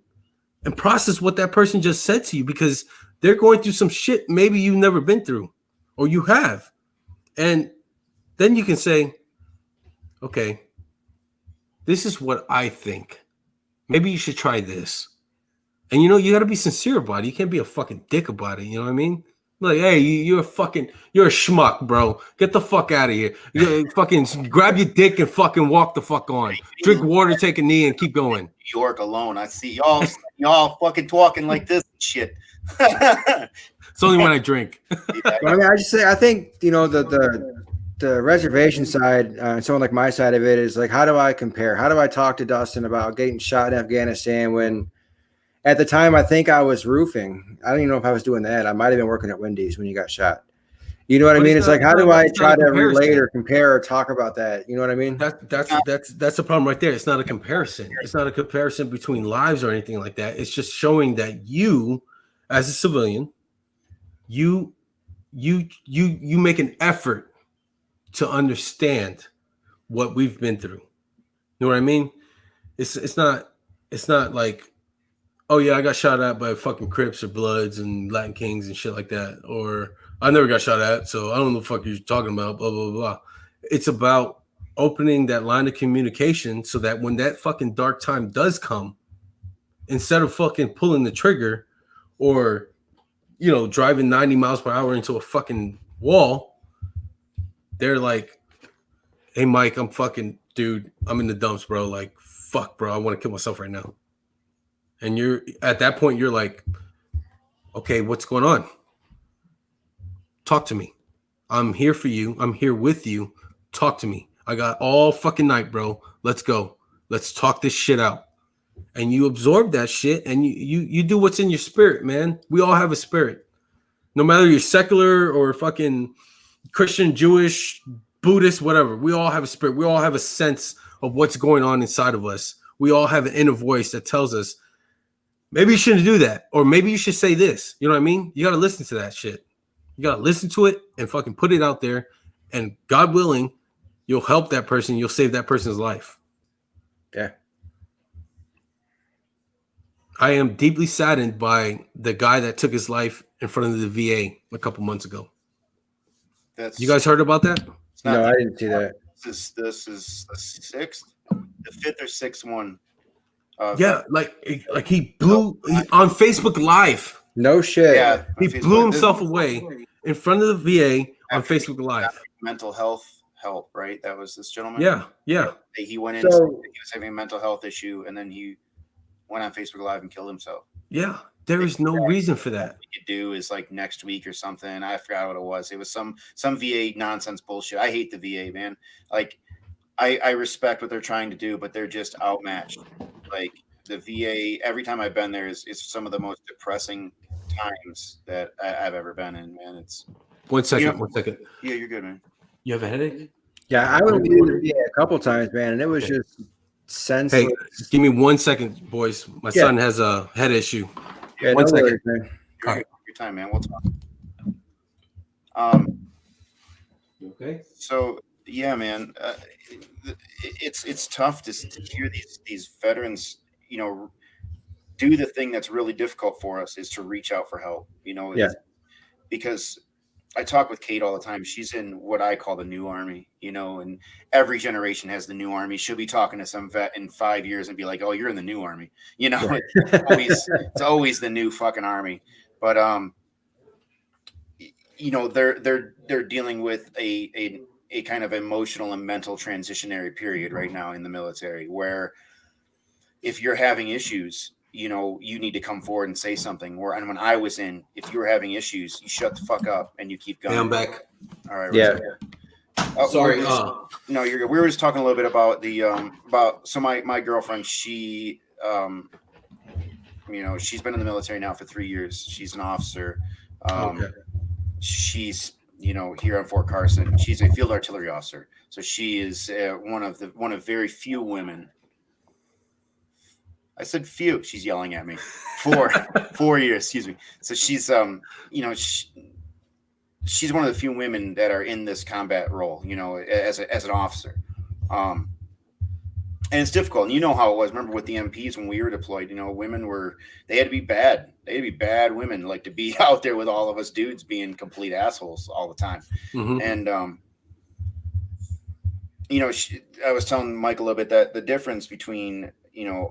And process what that person just said to you, because they're going through some shit maybe you've never been through, or you have. And then you can say, okay, this is what I think. Maybe you should try this. And you got to be sincere about it. You can't be a fucking dick about it. You know what I mean? Like, hey, you're a schmuck, bro. Get the fuck out of here. You fucking grab your dick and fucking walk the fuck on. Drink water, take a knee, and keep going. New York alone. I see y'all fucking talking like this and shit. It's only when I drink. I think the reservation side, someone like my side of it is like, how do I compare? How do I talk to Dustin about getting shot in Afghanistan when at the time I think I was roofing? I don't even know if I was doing that. I might have been working at Wendy's when you got shot. You know what I mean? It's like, how do I try to relate or compare or talk about that? You know what I mean? That's the problem right there. It's not a comparison. It's not a comparison between lives or anything like that. It's just showing that you, as a civilian, you you make an effort to understand what we've been through. You know what I mean? It's not like, oh yeah, I got shot at by fucking Crips or Bloods and Latin Kings and shit like that, or I never got shot at, so I don't know what the fuck you're talking about. Blah blah blah. It's about opening that line of communication so that when that fucking dark time does come, instead of fucking pulling the trigger or driving 90 miles per hour into a fucking wall, they're like, hey Mike, I'm fucking dude, I'm in the dumps, bro. Like, fuck, bro, I want to kill myself right now. And you're at that point, you're like, okay, what's going on? Talk to me. I'm here for you. I'm here with you. Talk to me. I got all fucking night, bro. Let's go. Let's talk this shit out. And you absorb that shit and you do what's in your spirit, man. We all have a spirit. No matter you're secular or fucking Christian, Jewish, Buddhist, whatever. We all have a spirit. We all have a sense of what's going on inside of us. We all have an inner voice that tells us, maybe you shouldn't do that. Or maybe you should say this. You know what I mean? You got to listen to that shit. You got to listen to it and fucking put it out there. And God willing, you'll help that person. You'll save that person's life. Yeah. I am deeply saddened by the guy that took his life in front of the VA a couple months ago. You guys heard about that? No, I didn't see that. This is the fifth or sixth one. Yeah, like he blew on Facebook Live. No shit. Yeah, he blew himself away in front of the VA on Facebook Live. Mental health help, right? That was this gentleman. Yeah. He went in. He was having a mental health issue, and then he went on Facebook Live and killed himself. Yeah, there is no reason for that. What we could do is like next week or something. I forgot what it was. It was some VA nonsense bullshit. I hate the VA, man. Like, I respect what they're trying to do, but they're just outmatched. Like, the VA, every time I've been there, is some of the most depressing times that I've ever been in, man. It's 1 second. 1 second. Yeah, you're good, man. You have a headache? Yeah, I went to the VA a couple times, man, and it was just senseless. Hey, give me 1 second, boys. My son has a head issue. Yeah, 1 second. Worries, man. Your time, man. We'll talk. Okay. So yeah, man, it's tough to hear these veterans, do the thing that's really difficult for us is to reach out for help. Because I talk with Kate all the time. She's in what I call the new army, and every generation has the new army. She'll be talking to some vet in 5 years and be like, "Oh, you're in the new army." It's always the new fucking army. But they're dealing with a kind of emotional and mental transitionary period right now in the military, where if you're having issues, you need to come forward and say something. And when I was in, if you were having issues, you shut the fuck up and you keep going. Hey, I'm back. All right. Yeah. Sorry. No, you're good. We were just talking a little bit about my girlfriend. She, she's been in the military now for 3 years. She's an officer. Okay. She's, here on Fort Carson. She's a field artillery officer. So she is one of very few women. I said few. She's yelling at me. 4 years. Excuse me. So she's, she's one of the few women that are in this combat role, as an officer. And it's difficult. And you know how it was. Remember with the MPs when we were deployed, women they had to be bad. They had to be bad women, like to be out there with all of us dudes being complete assholes all the time. Mm-hmm. And, I was telling Mike a little bit that the difference between,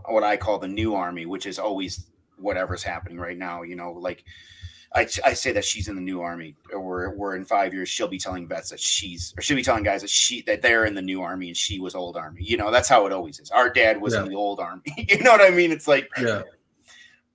what I call the new army, which is always whatever's happening right now, like I say that she's in the new army, or we're in 5 years, she'll be telling vets that she'll be telling guys that they're in the new army and she was old army. That's how it always is. Our dad was in the old army. You know what I mean? It's like, yeah.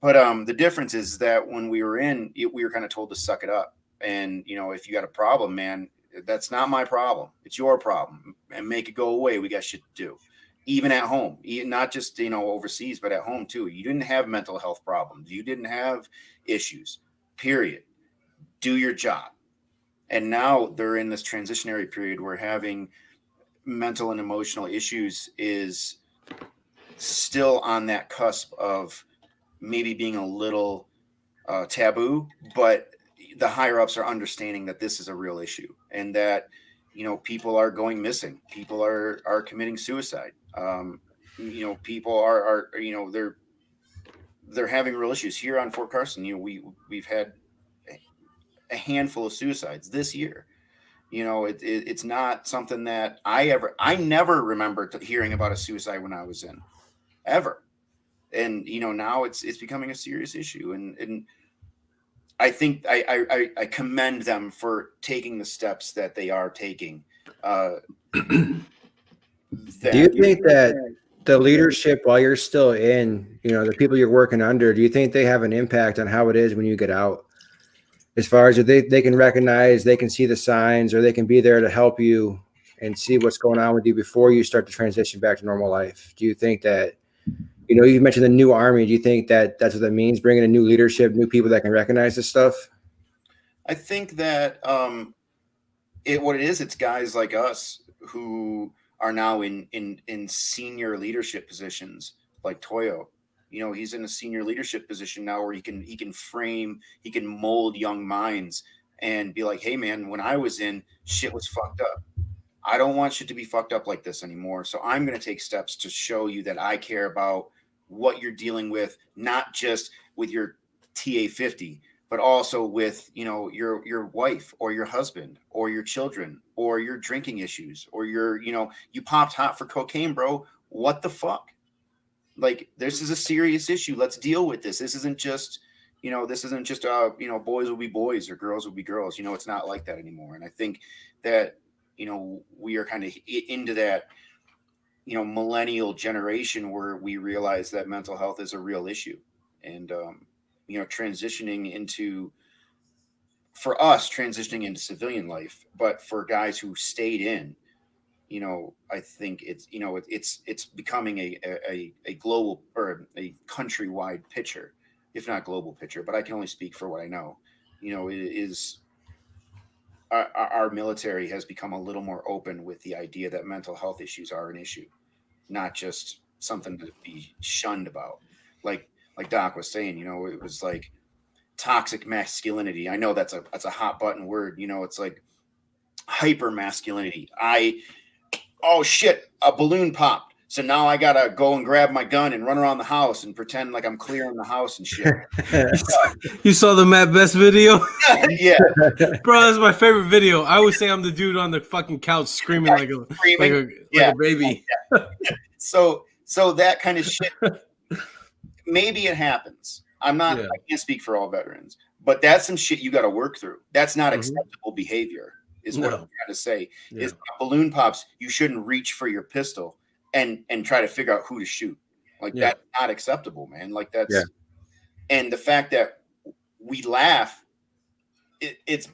But the difference is that when we were in, we were kind of told to suck it up. And, if you got a problem, man, that's not my problem. It's your problem, and make it go away. We got shit to do. Even at home, not just, overseas, but at home too. You didn't have mental health problems. You didn't have issues, period. Do your job. And now they're in this transitionary period where having mental and emotional issues is still on that cusp of maybe being a little taboo, but the higher ups are understanding that this is a real issue, and that, people are going missing. People are committing suicide. People are they're having real issues here on Fort Carson. We've had a handful of suicides this year. It's not something that I never remember hearing about a suicide when I was in, ever. And now it's becoming a serious issue, and I think I commend them for taking the steps that they are taking. Do you think that the leadership, while you're still in, the people you're working under, do you think they have an impact on how it is when you get out? As far as they can recognize, they can see the signs, or they can be there to help you and see what's going on with you before you start to transition back to normal life? Do you think that, you mentioned the new army. Do you think that that's what that means, bringing in new leadership, new people that can recognize this stuff? I think that what it is, it's guys like us who are now in senior leadership positions, like Toyo. He's in a senior leadership position now where he can mold young minds and be like, hey man, when I was in, shit was fucked up. I don't want shit to be fucked up like this anymore. So I'm going to take steps to show you that I care about what you're dealing with, not just with your TA-50, but also with, your wife or your husband or your children or your drinking issues or you popped hot for cocaine, bro. What the fuck? Like, this is a serious issue. Let's deal with this. This isn't just, boys will be boys or girls will be girls. It's not like that anymore. And I think that, we are kind of into that, millennial generation where we realize that mental health is a real issue. And, transitioning into civilian life, but for guys who stayed in, I think it's becoming a global or a countrywide picture, if not global picture, but I can only speak for what I know. It is our military has become a little more open with the idea that mental health issues are an issue, not just something to be shunned about. Like Doc was saying, it was like toxic masculinity. I know that's a hot button word. It's like hyper masculinity. Oh shit, a balloon popped. So now I gotta go and grab my gun and run around the house and pretend like I'm clearing the house and shit. You saw the Matt Best video? Yeah. Bro, that's my favorite video. I would say I'm the dude on the fucking couch screaming like a baby. Yeah. So that kind of shit, maybe it happens. I can't speak for all veterans, but that's some shit you got to work through. That's not acceptable behavior, is what I'm trying to say. Yeah. Is balloon pops, you shouldn't reach for your pistol and try to figure out who to shoot. Like, that's not acceptable, man. Like, that's, and the fact that we laugh, it's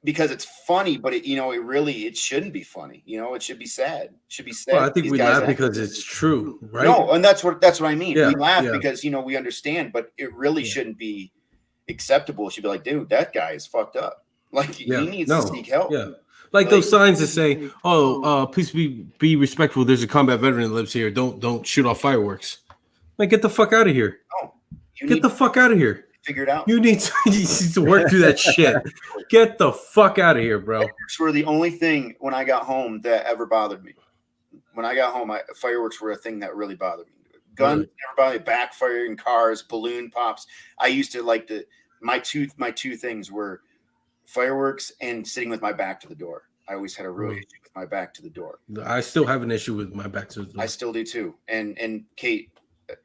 because it's funny, but it shouldn't be funny. It should be sad. It should be sad. Well, I think we laugh because it's true, right? No, and that's what I mean. Yeah, we laugh because we understand, but it really shouldn't be acceptable. It should be like, dude, that guy is fucked up. Like, he needs to seek help. Yeah. Like those signs that say, please be respectful. There's a combat veteran that lives here. Don't shoot off fireworks. Like, get the fuck out of here. No, get the fuck out of here. Figure it out. You need to work through that shit. Get the fuck out of here, bro. Fireworks were the only thing when I got home that ever bothered me. When I got home, fireworks were a thing that really bothered me. Guns never bothered me. Backfiring cars, balloon pops. I used to like my two things were fireworks and sitting with my back to the door. I always had a real issue with my back to the door. I still have an issue with my back to the door. I still do too. And Kate,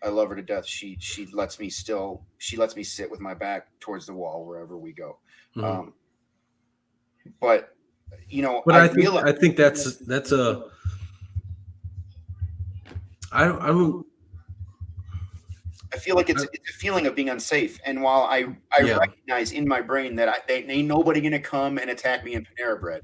I love her to death. She lets me sit with my back towards the wall wherever we go. Mm-hmm. But I think that's a I feel like it's a feeling of being unsafe. And while I recognize in my brain that ain't nobody gonna come and attack me in Panera Bread.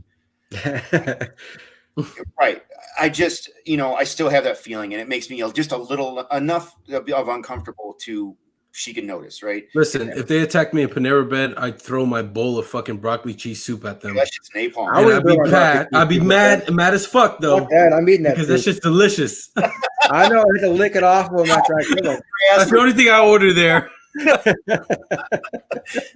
Right. I just, I still have that feeling, and it makes me just enough of uncomfortable to she can notice, right? Listen, if they attacked me in Panera Bread, I'd throw my bowl of fucking broccoli cheese soup at them. That's just napalm. I'd be mad as fuck though. Dad, I'm eating that because that's just delicious. I know. I had to lick it off when after I kill it. That's the only thing I order there.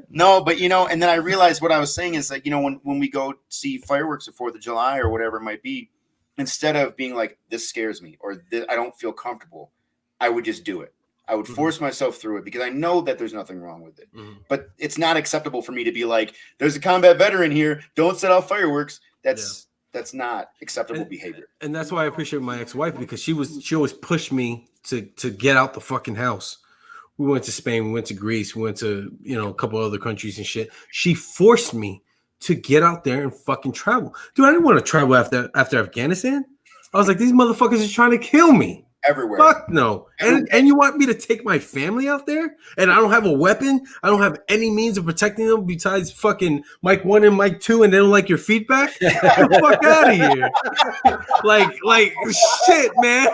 No, but and then I realized what I was saying is like, when we go see fireworks at 4th of July or whatever it might be, instead of being like, this scares me or I don't feel comfortable, I would just do it. I would force myself through it because I know that there's nothing wrong with it. But it's not acceptable for me to be like, there's a combat veteran here, don't set off fireworks. That's not acceptable behavior. And that's why I appreciate my ex-wife, because she always pushed me to get out the fucking house. We went to Spain, we went to Greece, we went to, a couple other countries and shit. She forced me to get out there and fucking travel. Dude, I didn't want to travel after Afghanistan. I was like, these motherfuckers are trying to kill me. Everywhere. Fuck no. And you want me to take my family out there? And I don't have a weapon? I don't have any means of protecting them besides fucking Mike 1 and Mike 2, and they don't like your feedback? Get the fuck out of here. like shit, man.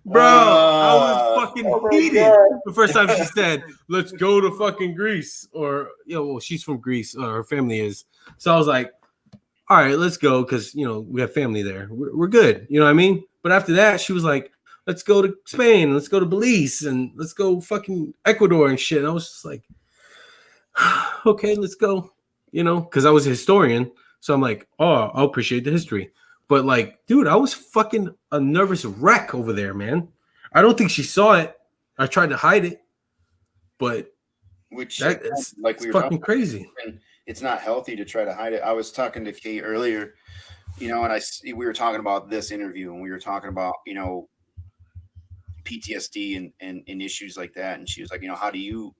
Bro, I was fucking heated the first time she said, let's go to fucking Greece. Or, well, she's from Greece, her family is. So I was like, all right, let's go, because, we have family there. We're good. You know what I mean? But after that, she was like, let's go to Spain, let's go to Belize, and let's go fucking Ecuador and shit. And I was just like, okay, let's go, because I was a historian. So I'm like, oh, I'll appreciate the history. But like, dude, I was fucking a nervous wreck over there, man. I don't think she saw it. I tried to hide it, but it's fucking crazy. It's not healthy to try to hide it. I was talking to Kate earlier, and we were talking about this interview, and we were talking about, PTSD and issues like that. And she was like, how have you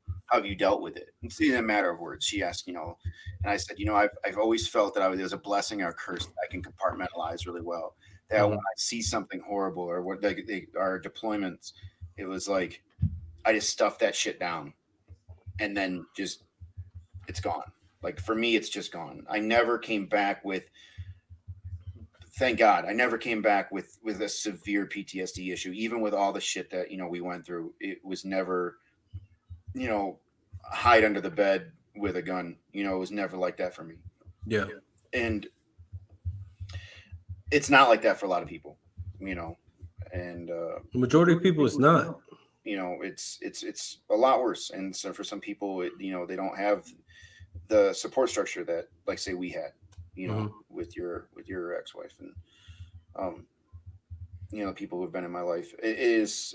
dealt with it? It's in a matter of words. She asked, and I said, I've always felt that there's a blessing or a curse that I can compartmentalize really well. That when I see something horrible or what our deployments, it was like, I just stuffed that shit down and then just, it's gone. Like for me, it's just gone. I never came back with, thank God, I never came back with a severe PTSD issue, even with all the shit that, we went through. It was never, hide under the bed with a gun. It was never like that for me. Yeah. And it's not like that for a lot of people, and the majority of people it's not. It's a lot worse. And so for some people, they don't have the support structure that, like, say, we had, with your ex-wife and people who've been in my life. It is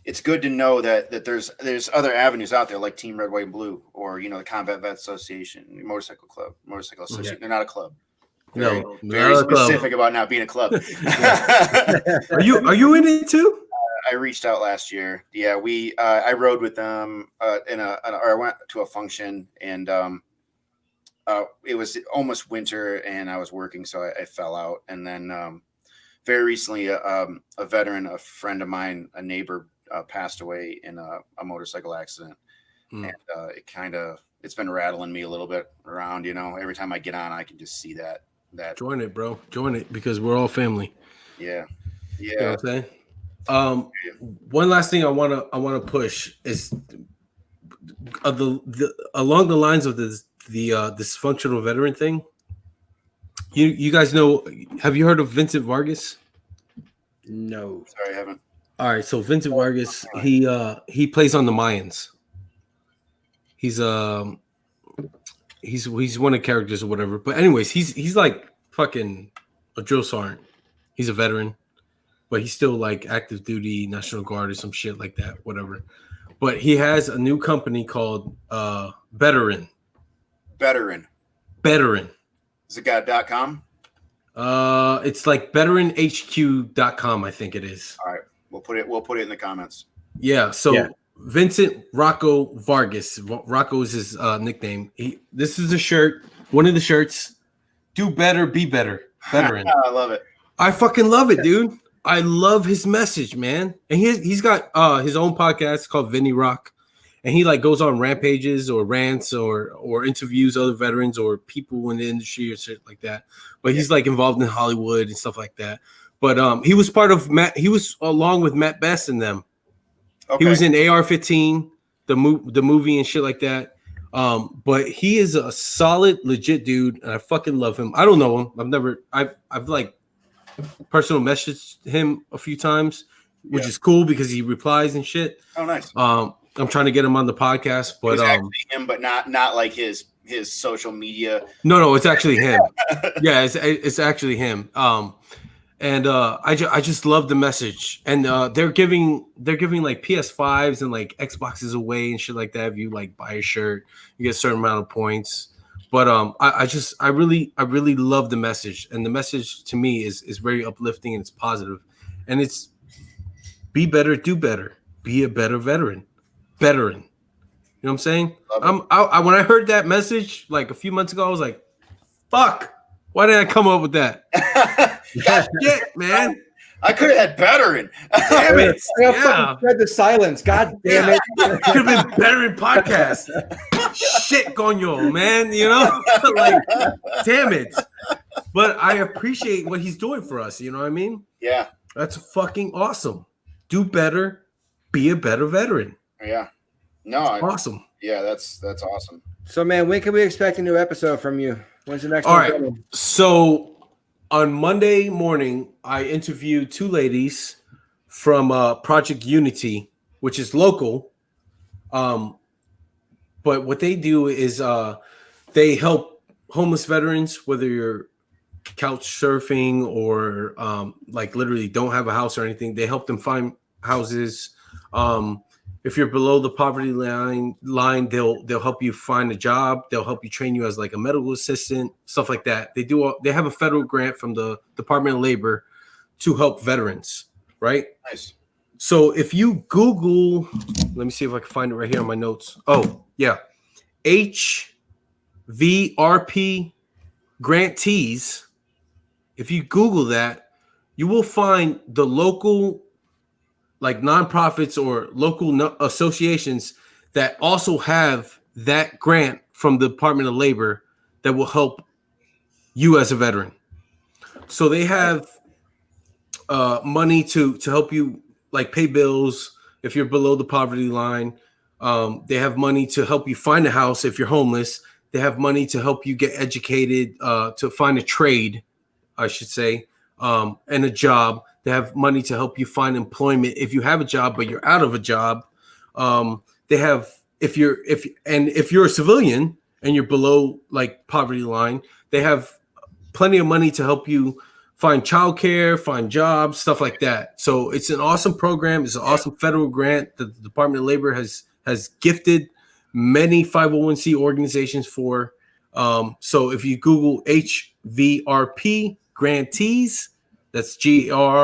it's good to know that there's other avenues out there, like Team Red, White, and Blue, or the Combat Vet Association, Motorcycle Club, Motorcycle Association. They're not a club. Very specific about not being a club. Are you in it too? I reached out last year. Yeah, I rode with them or I went to a function, and it was almost winter and I was working, so I fell out. And then very recently, a veteran, a friend of mine, a neighbor, passed away in a motorcycle accident. And it's been rattling me a little bit around. Every time I get on, I can just see that. Join it, bro. Join it, because we're all family. Yeah. You know what I'm saying? One last thing I wanna push is along the lines of the dysfunctional veteran thing. You guys know? Have you heard of Vincent Vargas? No, sorry, I haven't. All right, so Vincent Vargas, he plays on the Mayans. He's one of the characters or whatever. But anyways, he's like fucking a drill sergeant. He's a veteran, but he's still like active duty, National Guard or some shit like that, whatever. But he has a new company called Veteran. Is it got .com? It's like veteranhq.com, I think it is. All right, we'll put it in the comments. Yeah, so Vincent Rocco Vargas. Rocco is his nickname. This is a shirt, one of the shirts. Do better, be better. Veteran. I love it. I fucking love it, dude. I love his message, man. And he's got his own podcast called Vinny Rock. And he like goes on rampages or rants or interviews other veterans or people in the industry or shit like that. But he's like involved in Hollywood and stuff like that. But he was part of he was along with Matt Best and them. Okay. He was in AR-15, the movie and shit like that. But he is a solid, legit dude, and I fucking love him. I don't know him. I've like personal messaged him a few times. which is cool because he replies and shit. Oh, nice. I'm trying to get him on the podcast, but it's actually him, but not like his social media. No, it's actually him. Yeah, it's actually him. And I just love the message, and they're giving like PS5s and like Xboxes away and shit like that. If you like buy a shirt, you get a certain amount of points. But I really love the message, and the message to me is very uplifting and it's positive, and it's be better, do better, be a better veteran. You know what I'm saying? When I heard that message like a few months ago, I was like, fuck, why did I come up with that? Shit, man. I could have had veteran. Damn it. Yeah. Spread the silence. God damn it. Could have been better in podcast. Shit, coño, man. You know? Like, damn it. But I appreciate what he's doing for us. You know what I mean? Yeah. That's fucking awesome. Do better. Be a better veteran. Yeah. No. Awesome. Yeah, that's awesome. So, man, when can we expect a new episode from you? When's the next All one? right. Coming? So on Monday morning, I interviewed two ladies from Project Unity, which is local. But what they do is they help homeless veterans, whether you're couch surfing or like literally don't have a house or anything. They help them find houses. If you're below the poverty line, they'll help you find a job. They'll help you train you as like a medical assistant, stuff like that. They have a federal grant from the Department of Labor to help veterans, right? Nice. So if you Google, let me see if I can find it right here on my notes. Oh, yeah. HVRP grantees. If you Google that, you will find the local like nonprofits or local associations that also have that grant from the Department of Labor that will help you as a veteran. So they have money to help you like pay bills if you're below the poverty line. They have money to help you find a house if you're homeless. They have money to help you get educated, to find a trade, I should say, and a job. They have money to help you find employment if you have a job but you're out of a job. They have if you're a civilian and you're below like poverty line, they have plenty of money to help you find childcare, find jobs, stuff like that. So it's an awesome program. It's an awesome federal grant that the Department of Labor has gifted many 501c organizations for. So if you Google HVRP grantees, that's GRANTEES.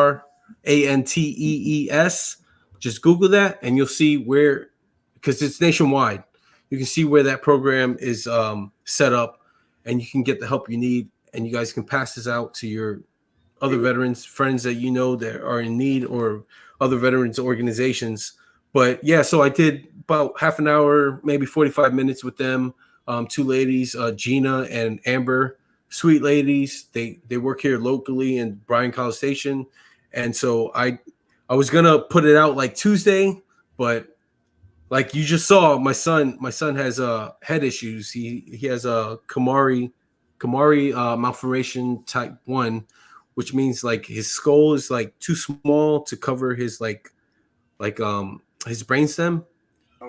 Just Google that and you'll see where, because it's nationwide, you can see where that program is set up and you can get the help you need. And you guys can pass this out to your other veterans, friends that you know that are in need, or other veterans organizations. But yeah, so I did about half an hour, maybe 45 minutes with them. Two ladies, Gina and Amber. Sweet ladies. They work here locally in Bryan College Station. And so I was gonna put it out like Tuesday, but like you just saw, my son has head issues. He has a Kamari malformation type 1, which means like his skull is like too small to cover his like his brainstem,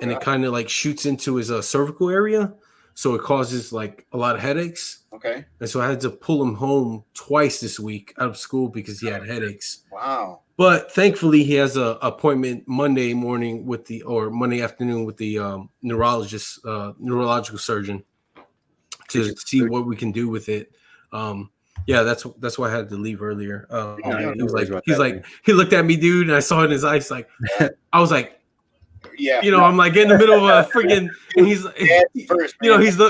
and it kind of like shoots into his cervical area. So it causes like a lot of headaches. Okay. And so I had to pull him home twice this week out of school because he had headaches. Wow. But thankfully he has a appointment Monday morning or Monday afternoon with the neurological surgeon to see what we can do with it. Yeah, that's why I had to leave earlier. He looked at me, dude, and I saw it in his eyes. Like, I was like, yeah, I'm like in the middle of a freaking, and he's,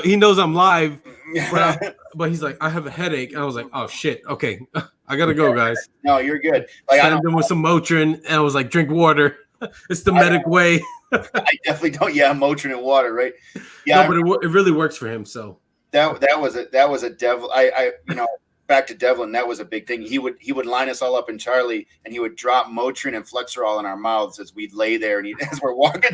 he knows I'm live, but he's like, I have a headache, and I was like, oh shit, okay, I gotta go, guys. No, you're good. Like, sent him with some Motrin, and I was like, drink water. It's the medic way. I definitely don't. Yeah, Motrin and water, right? Yeah, no, but it really works for him. So that was a devil. I back to Devlin, that was a big thing. He would line us all up in Charlie, and he would drop Motrin and Flexerol in our mouths as we'd lay there, and as we're walking.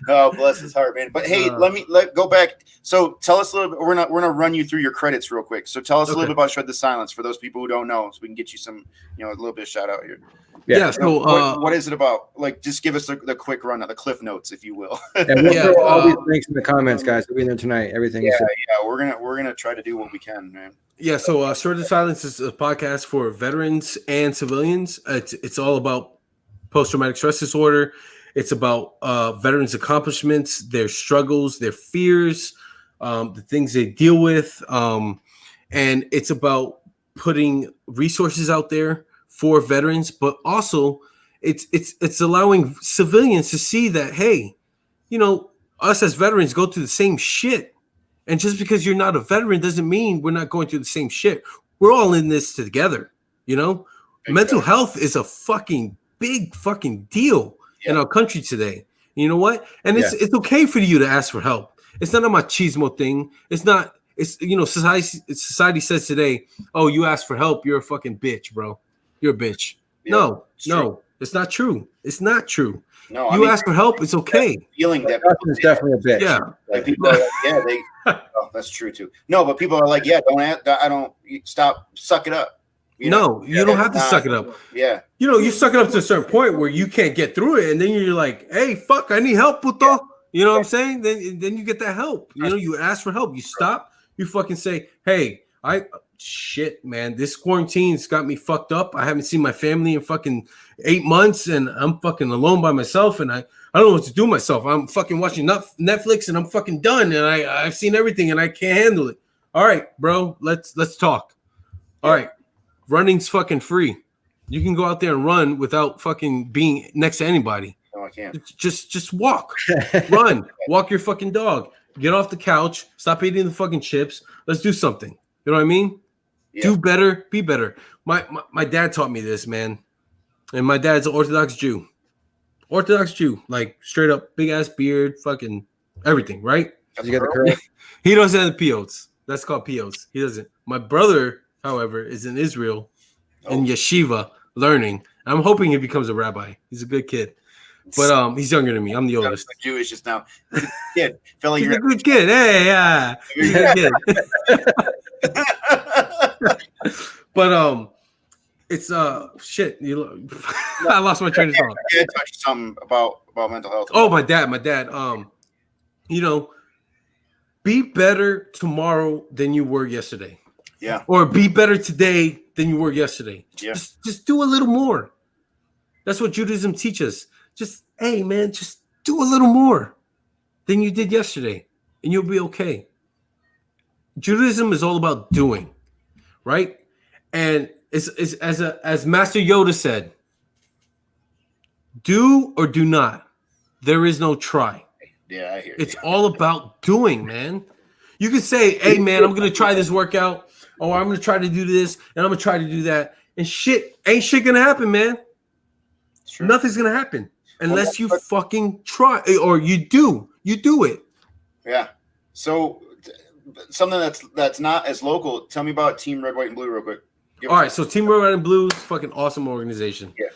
Oh, bless his heart, man. But hey, let go back. So tell us a little bit. We're gonna run you through your credits real quick. So tell us a little bit about Shred the Silence for those people who don't know, so we can get you some, a little bit of shout out here. Yeah. So what is it about? Like, just give us the quick run of the cliff notes, if you will. And we'll throw all these links in the comments, guys. We'll be there tonight. Everything. Yeah, we're gonna try to do what we can, man. Yeah. So Shred the Silence is a podcast for veterans and civilians. It's all about post-traumatic stress disorder. It's about veterans' accomplishments, their struggles, their fears, the things they deal with, and it's about putting resources out there for veterans, but also it's allowing civilians to see that, hey, us as veterans go through the same shit. And just because you're not a veteran doesn't mean we're not going through the same shit. We're all in this together, Exactly. Mental health is a big fucking deal in our country today. You know what? And it's okay for you to ask for help. It's not a machismo thing. It's not, society says today, oh, you ask for help, you're a fucking bitch, bro. You're a bitch. Yeah, no, it's not true. It's not true. No, you ask for help, it's okay. Feeling that is definitely a bitch. Yeah. Like people are like, oh, that's true too. No, but people are like, stop, suck it up. You don't have to suck it up. Yeah. You suck it up to a certain point where you can't get through it, and then you're like, hey, fuck, I need help, puto. Yeah. You know what I'm saying? Then you get that help. You ask for help. You stop. You fucking say, hey, shit, man, this quarantine's got me fucked up. I haven't seen my family in fucking 8 months, and I'm fucking alone by myself, and I don't know what to do myself. I'm fucking watching Netflix, and I'm fucking done, and I've seen everything, and I can't handle it. All right, bro, let's talk. All right, running's fucking free. You can go out there and run without fucking being next to anybody. No, I can't. Just walk, run, walk your fucking dog. Get off the couch. Stop eating the fucking chips. Let's do something. You know what I mean? Yeah. Do better, be better. My dad taught me this, man. And my dad's an Orthodox Jew. Like straight up, big ass beard, fucking everything, right? Does he get the curl? He doesn't have the POs. That's called POs. He doesn't. My brother, however, is in Israel in yeshiva learning. I'm hoping he becomes a rabbi. He's a good kid. But he's younger than me. I'm the oldest. Jewish just now. Kid. He's a good kid. Hey, yeah. He's a good kid. But it's shit. I lost my train of thought. I touched something about mental health. Oh, my dad. Be better tomorrow than you were yesterday. Yeah. Or be better today than you were yesterday. Yeah. Just do a little more. That's what Judaism teaches. Just do a little more than you did yesterday, and you'll be okay. Judaism is all about doing, right? And it's as Master Yoda said, do or do not. There is no try. Yeah, I hear you. It's all about doing, man. You can say, hey, man, I'm going to try this workout, or I'm going to try to do this, and I'm going to try to do that. And ain't shit going to happen, man. Sure. Nothing's going to happen unless you fucking try, or you do it. Yeah. So something that's not as local. Tell me about Team Red, White, and Blue real quick. All right, so Team Red, White, and Blue is a fucking awesome organization. Yeah.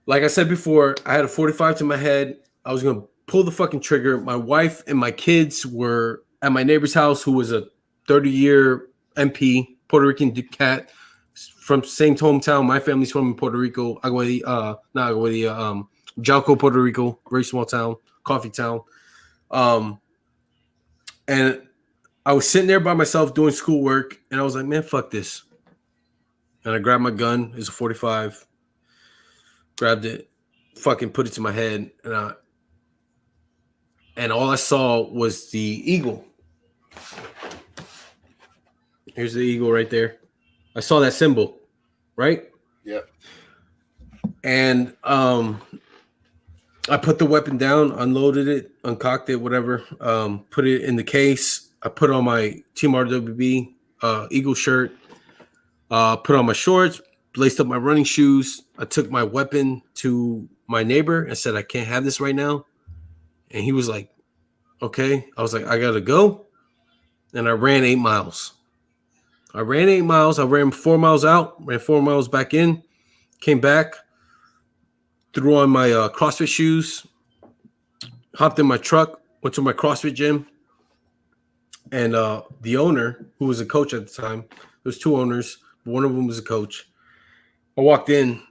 Like I said before, I had a 45 to my head. I was going to pull the fucking trigger. My wife and my kids were at my neighbor's house, who was a 30-year MP, Puerto Rican cat from same hometown. My family's from Puerto Rico. Jalco, Puerto Rico, very small town, coffee town. And I was sitting there by myself doing schoolwork, and I was like, man, fuck this. And I grabbed my gun. It's a 45. Grabbed it, fucking put it to my head, and all I saw was the eagle. Here's the eagle right there. I saw that symbol, right? Yep. And I put the weapon down, unloaded it, uncocked it, whatever. Put it in the case. I put on my Team RWB eagle shirt. Put on my shorts, laced up my running shoes. I took my weapon to my neighbor and said, I can't have this right now. And he was like, okay. I was like, I gotta go. and I ran 8 miles. I ran 4 miles out, ran 4 miles back in, came back, threw on my CrossFit shoes, hopped in my truck, went to my CrossFit gym. And the owner, who was a coach at the time, there was 2 owners, but one of them was a coach. I walked in,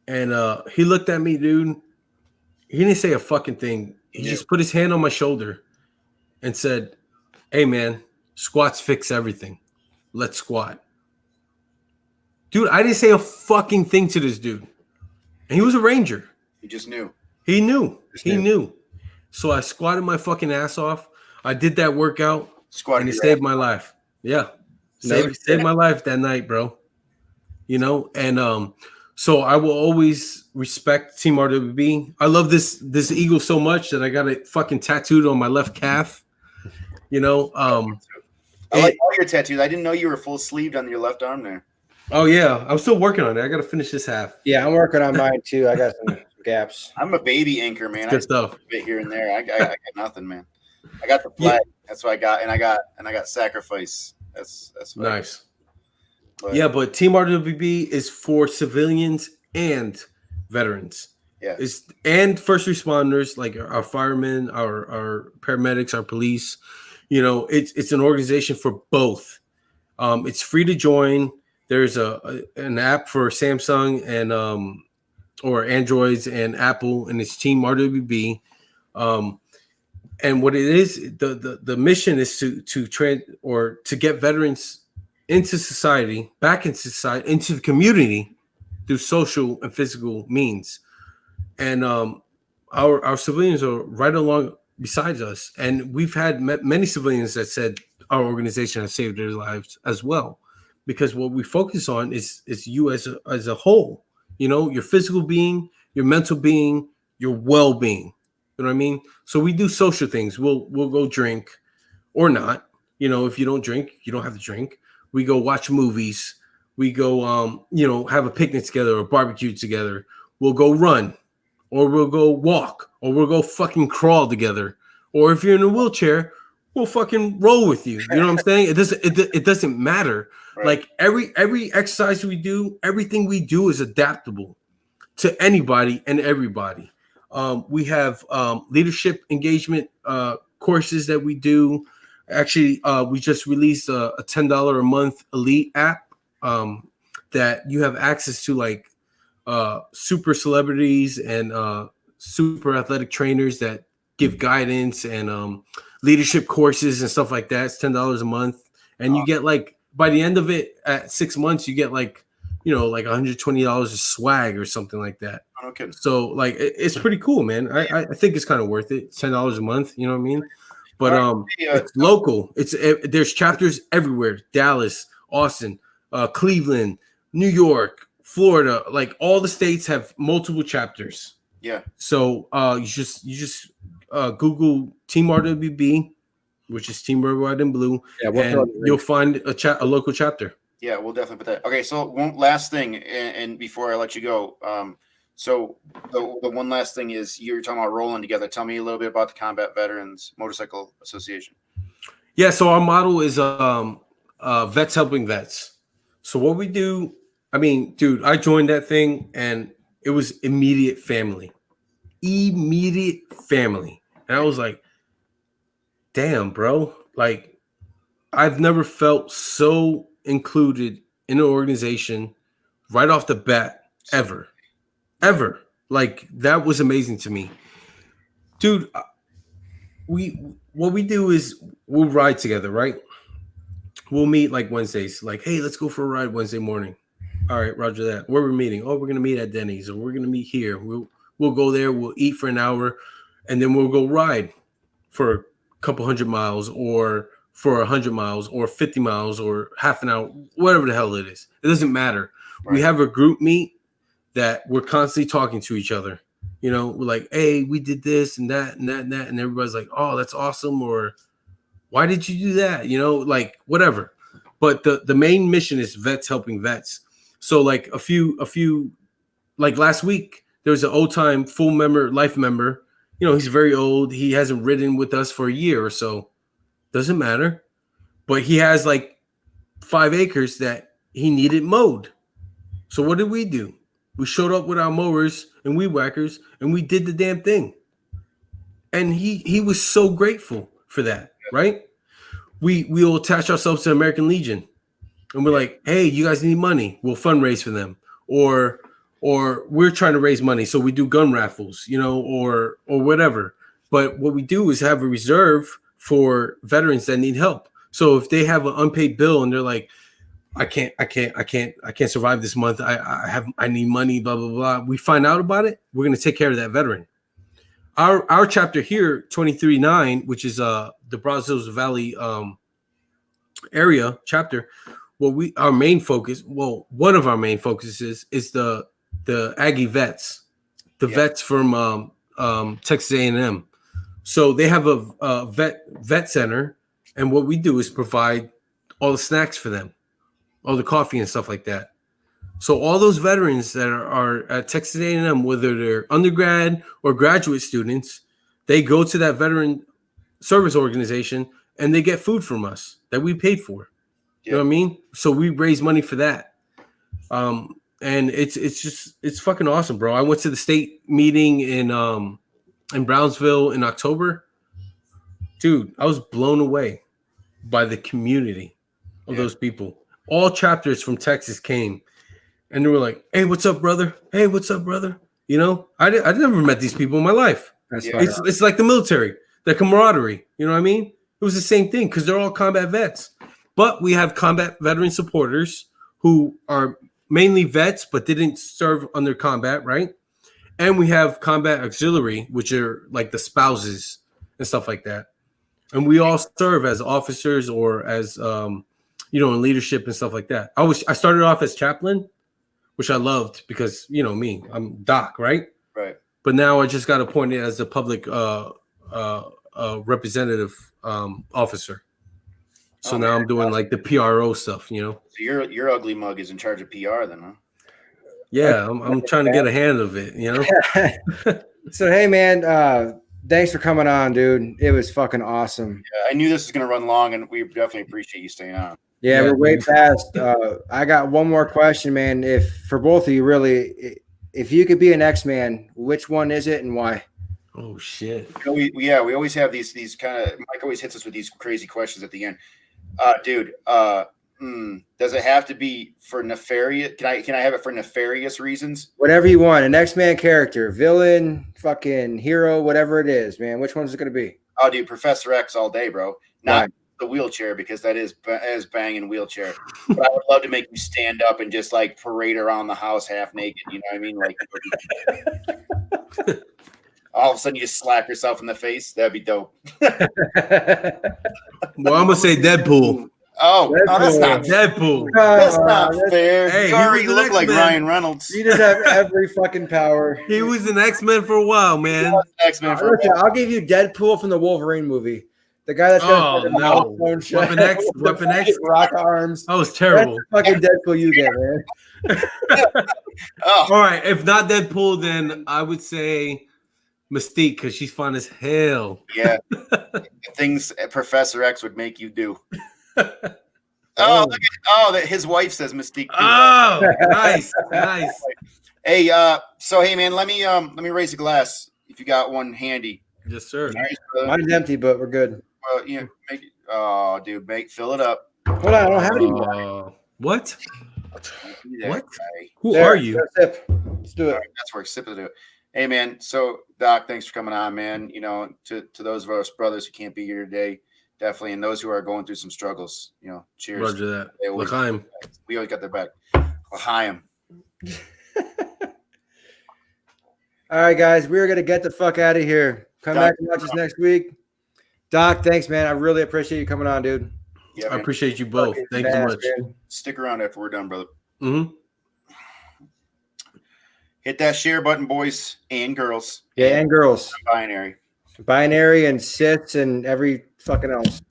and he looked at me, dude. He didn't say a fucking thing. He just put his hand on my shoulder and said, "Hey, man, squats fix everything. Let's squat." Dude, I didn't say a fucking thing to this dude. And he was a ranger. You just knew. He knew. He knew. So I squatted my fucking ass off. I did that workout, and it saved my life. Yeah. Saved my life that night, bro. You know, and so I will always respect Team RWB. I love this eagle so much that I got it fucking tattooed on my left calf. You know, I like all your tattoos. I didn't know you were full sleeved on your left arm there. Oh yeah, I'm still working on it. I got to finish this half. Yeah, I'm working on mine too. I got some gaps. I'm a baby anchor, man. Good stuff. A bit here and there. I got nothing, man. I got the flag. Yeah. That's what I got, and I got sacrifice. That's nice. But Team RWB is for civilians and veterans. Yeah. And first responders, like our firemen, our paramedics, our police. You know, it's an organization for both. It's free to join. There's an app for Samsung and or Androids and Apple, and it's Team RWB. And what it is, the mission is to get veterans into society, back into society, into the community through social and physical means. And our civilians are right along besides us. And we've had many civilians that said our organization has saved their lives as well. Because what we focus on is you as a whole, you know, your physical being, your mental being, your well-being. You know what I mean? So we do social things. We'll go drink or not. You know, if you don't drink, you don't have to drink. We go watch movies. We go, have a picnic together or barbecue together. We'll go run, or we'll go walk, or we'll go fucking crawl together. Or if you're in a wheelchair, we'll fucking roll with you. You know what I'm saying? It doesn't matter. Right. Like every exercise we do, everything we do is adaptable to anybody and everybody. We have leadership engagement courses that we do. Actually, we just released a $10 a month elite app that you have access to, like super celebrities and super athletic trainers that give guidance and leadership courses and stuff like that. It's $10 a month, and you get, like, by the end of it at 6 months, you get like $120 of swag or something like that. Okay. So like it's pretty cool, man. I think it's kind of worth it. $10 a month, you know what I mean? But it's local. There's chapters everywhere. Dallas, Austin, Cleveland, New York, Florida, like all the states have multiple chapters. Yeah. So you just Google Team RWB, which is Team Red, White, and Blue, and you'll find a local chapter. Yeah, we'll definitely put that. Okay, so one last thing, and before I let you go, so the one last thing is you're talking about rolling together. Tell me a little bit about the Combat Veterans Motorcycle Association. Yeah, so our model is vets helping vets. So what we do, I mean, dude, I joined that thing and it was immediate family. And I was like, damn, bro, like I've never felt so included in an organization right off the bat ever. Like that was amazing to me, dude. What we do is we'll ride together, right? We'll meet like Wednesdays, like, hey, let's go for a ride Wednesday morning. All right, roger that. Where we're meeting? Oh, we're gonna meet at Denny's, or we're gonna meet here. We'll go there, we'll eat for an hour, and then we'll go ride for a couple 100 miles, or for 100 miles, or 50 miles, or half an hour, whatever the hell it is. It doesn't matter. Right. We have a group meet that we're constantly talking to each other. You know, we're like, hey, we did this and that and that and that. And everybody's like, oh, that's awesome. Or why did you do that? You know, like whatever. But the main mission is vets helping vets. So like a few, like last week, there was an old time full member, life member. You know, he's very old. He hasn't ridden with us for a year or so. Doesn't matter. but he has like 5 acres that he needed mowed. So what did we do? We showed up with our mowers and weed whackers, and we did the damn thing. And he was so grateful for that, right? We'll attach ourselves to American Legion, and we're like, hey, you guys need money, we'll fundraise for them, or we're trying to raise money, so we do gun raffles, or whatever. But what we do is have a reserve for veterans that need help. So if they have an unpaid bill and they're like, I can't survive this month, I need money, blah blah blah, we find out about it, we're going to take care of that veteran. Our chapter here, 23-9, which is the Brazos Valley area chapter, one of our main focuses is the Aggie vets, vets from Texas A&M. So they have a vet center, and what we do is provide all the snacks for them, all the coffee and stuff like that. So all those veterans that are at Texas A&M, whether they're undergrad or graduate students, they go to that veteran service organization and they get food from us that we paid for. You know what I mean? So we raise money for that. And it's fucking awesome, bro. I went to the state meeting in Brownsville in October. Dude, I was blown away by the community of those people. All chapters from Texas came. And they were like, hey, what's up, brother? Hey, what's up, brother? I never met these people in my life. It's like the military, the camaraderie. You know what I mean? It was the same thing because they're all combat vets. But we have combat veteran supporters who are mainly vets but didn't serve under combat, right? And we have combat auxiliary, which are like the spouses and stuff like that. And we all serve as officers or as, in leadership and stuff like that. I started off as chaplain, which I loved because, me, I'm doc, right? Right. But now I just got appointed as a public representative officer. So now I'm doing like the PRO stuff, So your ugly mug is in charge of PR then, huh? Yeah, I'm trying to get a hand of it, So, hey, man, thanks for coming on, dude. It was fucking awesome. Yeah, I knew this was going to run long, and we definitely appreciate you staying on. Yeah, we're way past. I got one more question, man. If for both of you, really, if you could be an X-Man, which one is it and why? Oh shit! We always have these kind of. Mike always hits us with these crazy questions at the end. Dude, does it have to be for nefarious? Can I have it for nefarious reasons? Whatever you want. An X-Man character, villain, fucking hero, whatever it is, man. Which one's it gonna be? Oh, dude, Professor X all day, bro. Not the wheelchair, because that is banging wheelchair. But I would love to make you stand up and just like parade around the house half naked. You know what I mean? Like all of a sudden you just slap yourself in the face. That'd be dope. Well, I'm gonna say Deadpool. Oh, that's not Deadpool. That's not fair. Hey, you already look like Ryan Reynolds. You just have every fucking power. He was an X-Men for a while, man. X-Men for a while. I'll give you Deadpool from the Wolverine movie. The guy that's Weapon X, rock arms. That was terrible. That's the fucking Deadpool you get, man. Oh. All right, if not Deadpool, then I would say Mystique, because she's fun as hell. Yeah, things Professor X would make you do. That his wife says Mystique. Oh, nice. Hey, hey, man, let me raise a glass if you got one handy. Yes, sir. Mine's empty, but we're good. Make it. Fill it up. Hold on, I don't have any more. What? What? Guy. Who are you? Sip. Let's do it. Right, that's where sip it. Hey, man. So, Doc, thanks for coming on, man. To those of us brothers who can't be here today, definitely, and those who are going through some struggles, cheers. Roger that. L'chaim. We always got their back. L'chaim. All right, guys, we're gonna get the fuck out of here. Come back and watch us next week. Doc, thanks, man. I really appreciate you coming on, dude. Yeah, I appreciate you both. Thank you so much. Man. Stick around after we're done, brother. Mm-hmm. Hit that share button, boys and girls. Yeah, and girls. Binary And cis and every fucking else.